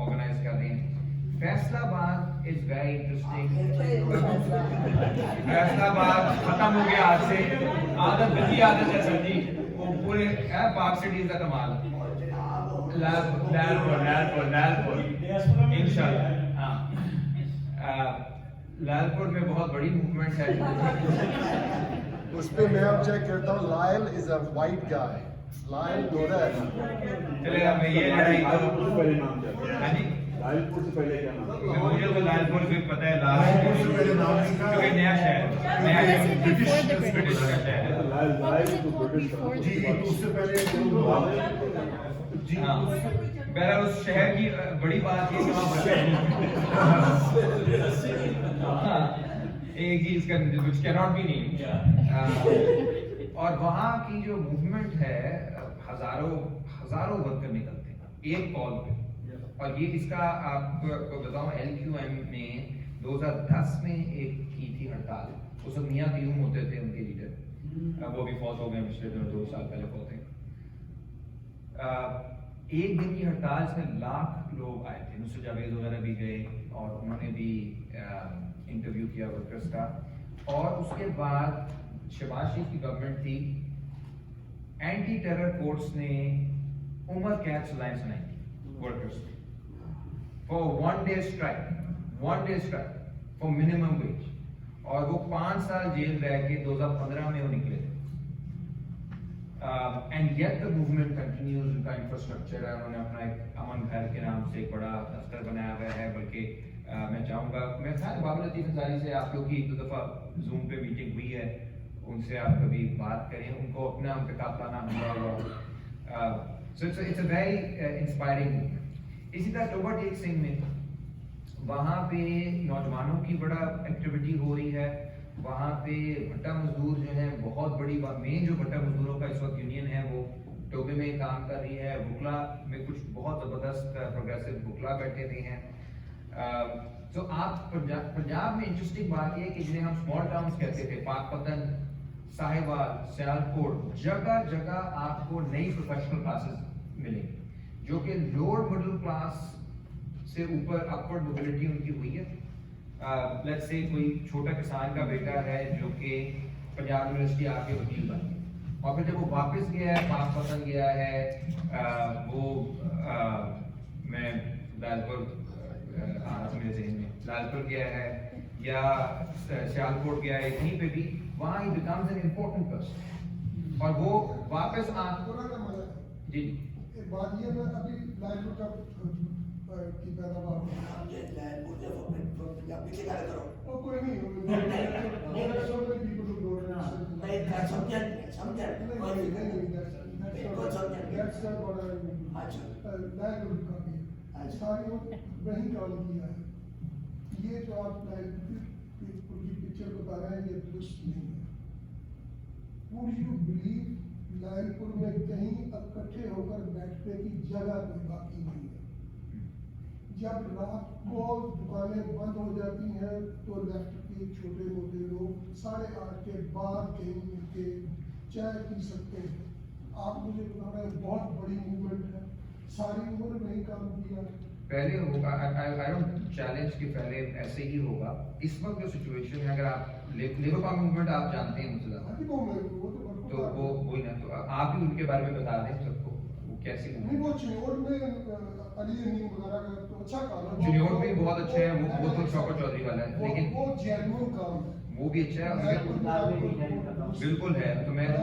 Speaker 1: ऑर्गेनाइज कर रहे हैं। Faisalabad is very interesting. Faisalabad खत्म हो गया आज से, आदत बदी आदत है सर जी, वो पूरे पाक सिटीज का कमाल। लालपुर इंशाल्लाह, हाँ लालपुर में बहुत बड़ी मूवमेंट है।
Speaker 3: उस पे मैं अब चेक करता हूँ, Lyell is a white guy, Lyell गोरा है।
Speaker 1: चलेगा, मैं ये लड़ाई
Speaker 11: लालपुर से पहले नाम क्या था?
Speaker 1: हाँ जी,
Speaker 11: लालपुर से पहले क्या नाम था?
Speaker 1: मुझे तो लालपुर भी पता है, लालपुर से पहले नाम नहीं था, क्योंकि नया शहर, नया ब्रिटिश का शहर है।
Speaker 11: लायल तो ब्रिटिश था
Speaker 4: जी, उससे पहले जी,
Speaker 1: बहरहाल उस शहर की बड़ी बात ये कि वहाँ बचे एक ही इसका which cannot be named, और वहाँ की जो मूवमेंट है, हजारों वर्कर निकलते हैं एक कॉल पे, और ये इसका आपको बताऊं, LQM ने 2010 में एक की थी हड़ताल, उस वक्त मियां क्यूम होते थे उनके लीडर, वो भी फौत हो गए पिछले 2 साल पहले फौत हैं। एक दिन की हड़ताल में लाख लोग आए थे, नुसरत जावेद वगैरह भी गए और उन्होंने भी इंटरव्यू किया वर्कर्स का, और उसके बाद शहबाज शरीफ की गवर्नमेंट थी, एंटी टेरर कोर्ट्स ने उम्र कैद सजाएं सुनाई थी workers for one day strike for minimum wage, और वो 5 साल जेल रह के 2015 में वो निकले थे। And yet the movement continues, उनका इंफ्रास्ट्रक्चर है, उन्होंने अपना एक अमन घर के नाम से एक बड़ा दफ्तर बनाया हुआ है, बल्कि मैं चाहूँगा, मैं ख्याल बाबर लतीफ अंसारी से आप लोग की 2 दफ़ा जूम पे मीटिंग हुई है, उनसे आप कभी बात करें, उनको अपना उन पे काफलाना हमला हुआ, so it's a very inspiring movement. इसी तरह टोबा टेक सिंह में वहाँ पे नौजवानों की बड़ा एक्टिविटी हो रही है, वहाँ पे भट्टा मजदूर जो है बहुत बड़ी मेन जो भट्टा मजदूरों का इस वक्त यूनियन है वो टोबे में काम कर रही है। हुकला में कुछ बहुत ज़बरदस्त प्रोग्रेसिव हुकला बैठे हुए हैं। तो आप पंजाब में इंटरेस्टिंग बात यह है कि जिन्हें हम स्मॉल टाउन्स कहते थे, पाकपतन, साहिवाल, सियालकोट, जगह जगह आपको नई प्रोफेशनल क्लासेस मिलेंगी जो कि लोअर मिडिल क्लास से ऊपर अपवर्ड मोबिलिटी उनकी हुई है। लेट्स से कोई छोटा किसान का बेटा है जो कि पंजाब यूनिवर्सिटी आके वकील बन गया और फिर जब वो वापस गया है, पाकपतन गया है, मैं लालपुर आ रहा था मेरे जहन में, लालपुर गया है या सियालकोट गया है, कहीं पे भी वहाँ ही बिकम्स एन इम्पोर्टेंट पर्सन और वो वापस आ जी
Speaker 9: बात ये मैं अभी लालपुर का की पैदावार कोई नहीं सारी वही काम किया है। ये जो आप उनकी पिक्चर बता रहे हैं ये दुरुस्त नहीं है। Would you believe लालपुर में कहीं इकट्ठे होकर बैठने की जगह कोई बाकी नहीं है। जब रात को दुकानें बंद हो जाती हैं तो लेफ्ट के छोटे मोटे लोग 8:30 के बाद कहीं मिलके चाय पी सकते हैं। आप मुझे बता रहे हैं बहुत बड़ी मूवमेंट है, सारी उम्र नहीं काम किया।
Speaker 1: पहले होगा, आई डोंट चैलेंज कि पहले ऐसे ही होगा। इस वक्त जो सिचुएशन है, अगर आप लेबर का मूवमेंट आप जानते हैं मुझसे ज़्यादा, तो वो वही ना, तो आप ही उनके बारे में बता दें सबको वो कैसी
Speaker 9: नहीं। वो चिन्योट में अली नीम वगैरह का तो अच्छा काम है,
Speaker 1: चिन्योट भी बहुत अच्छा है, वो तो शौकत चौधरी वाला है, लेकिन
Speaker 9: वो जेन्युइन काम है,
Speaker 1: वो भी अच्छा है, बिल्कुल है। तो मैं कह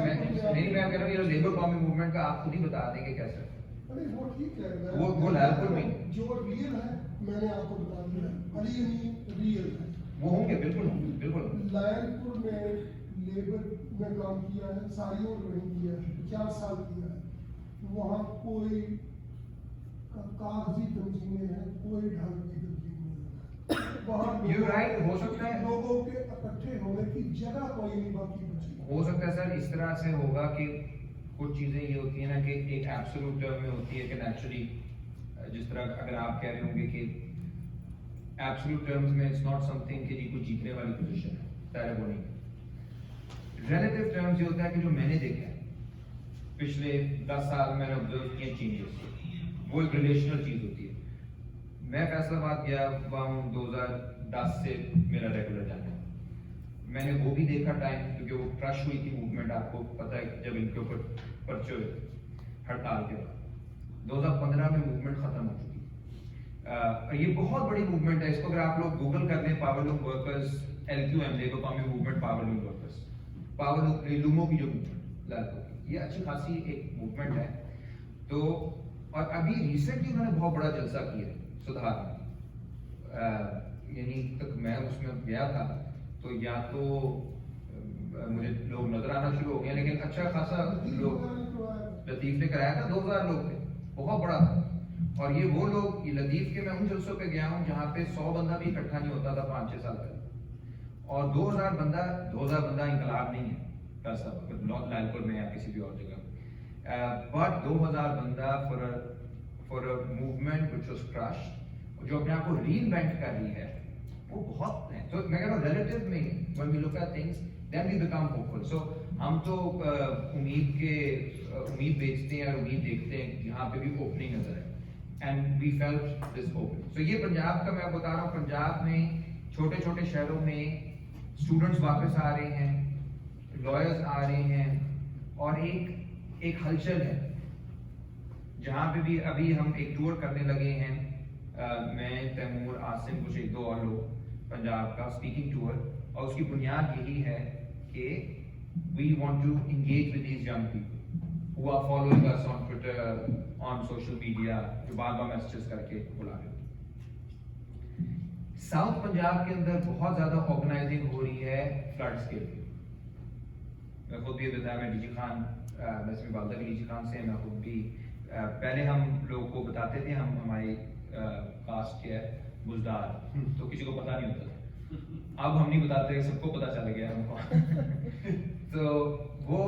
Speaker 1: रहा हूँ ये लेबर कॉमी मूवमेंट का आप खुद ही बता देंगे कैसे।
Speaker 9: अरे वो ठीक है,
Speaker 1: वो लालपुर में
Speaker 9: जो रियल है मैंने आपको बता दिया, अली नीम रियल है,
Speaker 1: वो होंगे, बिल्कुल होंगे, बिल्कुल।
Speaker 9: लालपुर में लेबर में काम किया है, सारी उम्र नहीं किया है, 50 साल किया है। वहाँ कोई कागजी तंजीमें हैं, कोई ढंग की तंजीमें
Speaker 1: You're right, हो सकता है
Speaker 9: लोगों के इकट्ठे होने की जगह कोई नहीं बाकी बची।
Speaker 1: हो सकता है सर इस तरह से होगा कि कुछ चीजें ये होती है ना कि एक एब्सोल्यूट टर्म में होती है कि नेचुरली, जिस तरह अगर आप कह रहे होंगे कि एब्सोल्यूट टर्म्स में इट्स नॉट समथिंग कि जी कुछ जीतने वाली पोजीशन है, शायद वो नहीं। रिलेटिव टर्म्स ये होता है कि जो मैंने देखा है पिछले 10 साल मैंने ऑब्जर्व किए चेंजेस, वो एक रिलेशनल चीज होती है। मैं फैसलाबाद गया हुआ हूँ 2010 से मेरा रेगुलर जाना है। मैंने वो भी देखा टाइम, क्योंकि वो क्रश हुई थी मूवमेंट, आपको पता है जब इनके ऊपर पर्चे हुए हड़ताल के बाद 2015 में मूवमेंट खत्म हो चुकी। ये बहुत बड़ी मूवमेंट है, इसको अगर आप लोग गूगल कर लें, पावरलूम वर्कर्स LQM, लेबर कॉमी मूवमेंट पावरलूम वर्कर्स, पावरलूम लूमों की जो मूवमेंट लालपुर की, ये अच्छी खासी एक मूवमेंट है। तो और अभी रिसेंटली उन्होंने बहुत बड़ा जलसा किया सुधार में, यानी तक मैं उसमें गया था तो या तो मुझे लोग नजर आना शुरू हो गए, लेकिन अच्छा खासा लोग, लतीफ ने कराया था, 2000 लोग थे, बहुत बड़ा था। और ये वो लोग, ये लतीफ के मैं उन जलसों पे गया हूँ जहाँ पे 100 बंदा भी इकट्ठा नहीं होता था 5-6 साल पहले, और 2000 बंदा इंकलाब नहीं है लालपुर में या किसी भी और जगह, बट 2000 बंदा for a movement which was crushed, जो अपने आप को रीइन्वेंट कर रही है, वो बहुत है। तो मैं कह रहा हूँ रिलेटिव में when we look at things then we become hopeful. So हम तो उम्मीद बेचते हैं और उम्मीद देखते हैं जहाँ पे भी ओपनिंग नजर है, and we felt this opening. So ये पंजाब का मैं बता रहा हूँ, पंजाब में छोटे छोटे शहरों में स्टूडेंट्स वापस आ रहे हैं, लॉयर्स आ रहे हैं, और एक हलचल है जहाँ पे भी अभी हम एक टूर करने लगे हैं, मैं, तैमूर, आसिम, कुछ 1-2 और लोग, पंजाब का स्पीकिंग टूर, और उसकी बुनियाद यही है कि we want to engage with these young people who are following us on Twitter, on social media, जो बार-बार मैसेजेस करके बुला रहे हैं। साउथ पंजाब के अंदर बहुत ज्यादा ऑर्गेनाइजिंग हो रही है फ्लड्स के लिए। मैं खुद भी बताया, मैं डीजी खान, वैसे वालदा भी डीजी खान से, मैं खुद भी पहले हम लोगों को बताते थे हम हमारी कास्ट के है बुजदार, तो किसी को पता नहीं होता था, अब हम नहीं बताते, सबको पता चल गया हमको। तो वो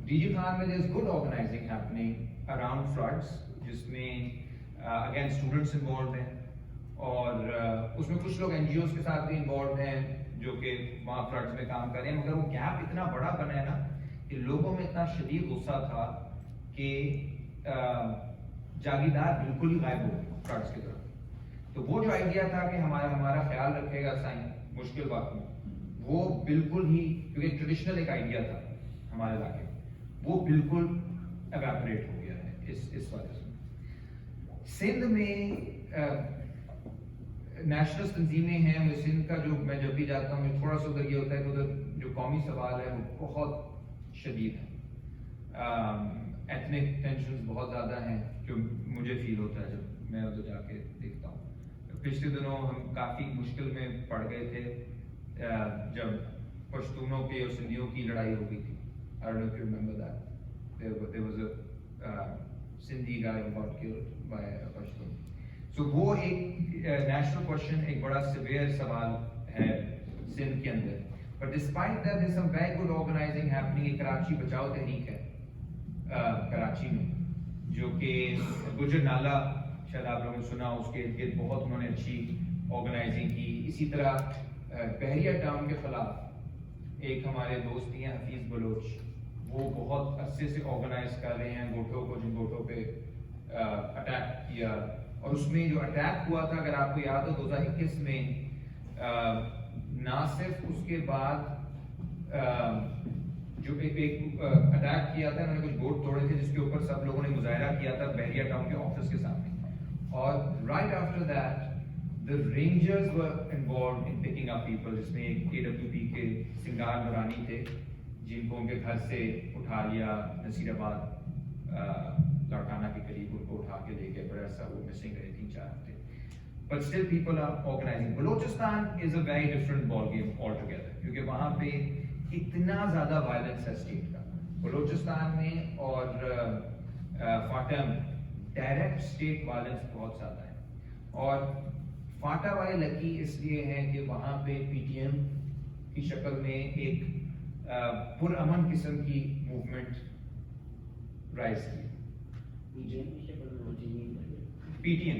Speaker 1: डीजी खान में there's good organizing happening around floods, जिसमें अगेन स्टूडेंट्स इन्वॉल्व हैं और उसमें कुछ लोग एनजीओज के साथ भी इन्वॉल्व हैं जो कि वहाँ फ्लड्स में काम कर रहे हैं, मगर वो गैप इतना बड़ा बना है ना कि लोगों में इतना शदीद गुस्सा था कि जागीरदार बिल्कुल ही गायब हो गए फ्लड्स की तरफ। तो वो जो आइडिया था कि हमारा ख्याल रखेगा साइन मुश्किल वक्त में, वो बिल्कुल ही, क्योंकि ट्रेडिशनल एक आइडिया था हमारे इलाके में, वो बिल्कुल एवेपोरेट हो गया है इस वजह से। सिंध में नेशनल तंजीमें हैं, मैं सिंध का जो मैं जब भी जाता हूँ थोड़ा सा उधर ये होता है कि उधर जो कौमी सवाल है वो बहुत शदीद है, एथनिक टेंशन बहुत ज़्यादा हैं जो मुझे फील होता है जब मैं उधर जाके देखता हूँ। पिछले दिनों हम काफ़ी मुश्किल में पड़ गए थे जब पश्तूनों की और सिंधियों की लड़ाई हो गई थी। I don't know if you remember that. There was a Sindhi guy who got killed by a Pashtun. So वो एक national question, एक बड़ा severe सवाल है सिंध के अंदर। But despite that, there's some very good organizing happening. एक कराची बचाओ तहरीक है कराची में, जो कि गुजर नाला शायद आप लोगों ने सुना, उसके इर्द बहुत उन्होंने अच्छी ऑर्गेनाइजिंग की। इसी तरह बहरिया टाउन के खिलाफ एक हमारे दोस्त हैं हफीज बलोच, वो बहुत अच्छे से ऑर्गेनाइज कर रहे हैं गोटों को, जिन गोटों पे अटैक किया। और उसमें जो अटैक हुआ था, अगर आपको याद हो 2021 में, ना सिर्फ उसके बाद जो एक अटैक किया था, उन्होंने कुछ बोर्ड तोड़े थे जिसके ऊपर सब लोगों ने मुजाहरा किया था बहरिया टाउन के ऑफिस के सामने। और right after that the rangers were involve in picking up people, जिसमें एक KWP के सिंगार नूरानी थे जिनको उनके घर से उठा लिया, नसीराबाद लाड़काना के करीब उनको उठा के ले गए, बड़ा सा वो मिसिंग रहे 3-4 हफ्ते। But still people are organizing. Balochistan is a very different ball game altogether, क्योंकि वहाँ पे इतना ज़्यादा वायलेंस है स्टेट का बलोचिस्तान में, और फाटा में डायरेक्ट स्टेट वायलेंस बहुत ज़्यादा है। और फाटा वाले लकी इसलिए हैं कि वहाँ पे PTM की शक्ल में एक पुरअमन किस्म की मूवमेंट राइज की, PTM,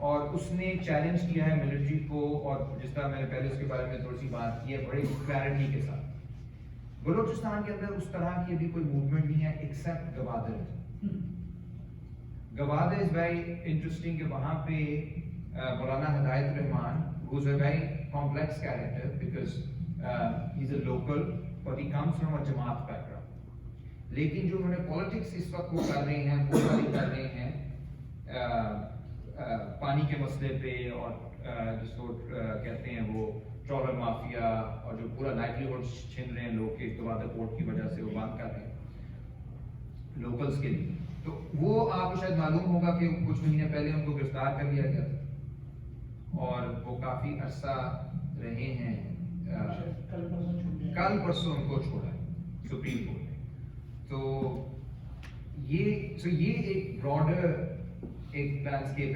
Speaker 1: और उसने चैलेंज किया है मिलिट्री को। और जिस तरह मैंने पहले उसके बारे में थोड़ी सी बात की है बड़ी क्लैरिटी के साथ, बलूचिस्तान के अंदर उस तरह की अभी कोई मूवमेंट नहीं है except Gwadar. Gwadar is very interesting कि वहाँ पे मौलाना हिदायत Rahman, who is a very complex character because he is a local but he comes from a Jamaat background, लेकिन जो उन्होंने पॉलिटिक्स इस वक्त वो कर रहे हैं, वो कर रहे हैं पानी के मसले पे, और जिसको कहते हैं वो ट्रॉलर माफिया, और जो पूरा लाइवलीहुड छीन रहे हैं लोग के गवादर पोर्ट की वजह से, वो बंद कर रहे हैं लोकल्स के लिए। तो वो आपको शायद मालूम होगा कि कुछ महीने पहले उनको गिरफ्तार कर लिया गया था और वो काफी अरसा रहे हैं, कल परसों उनको छोड़ा है सुप्रीम कोर्ट ने। तो ये एक ब्रॉडर एक लैंडस्केप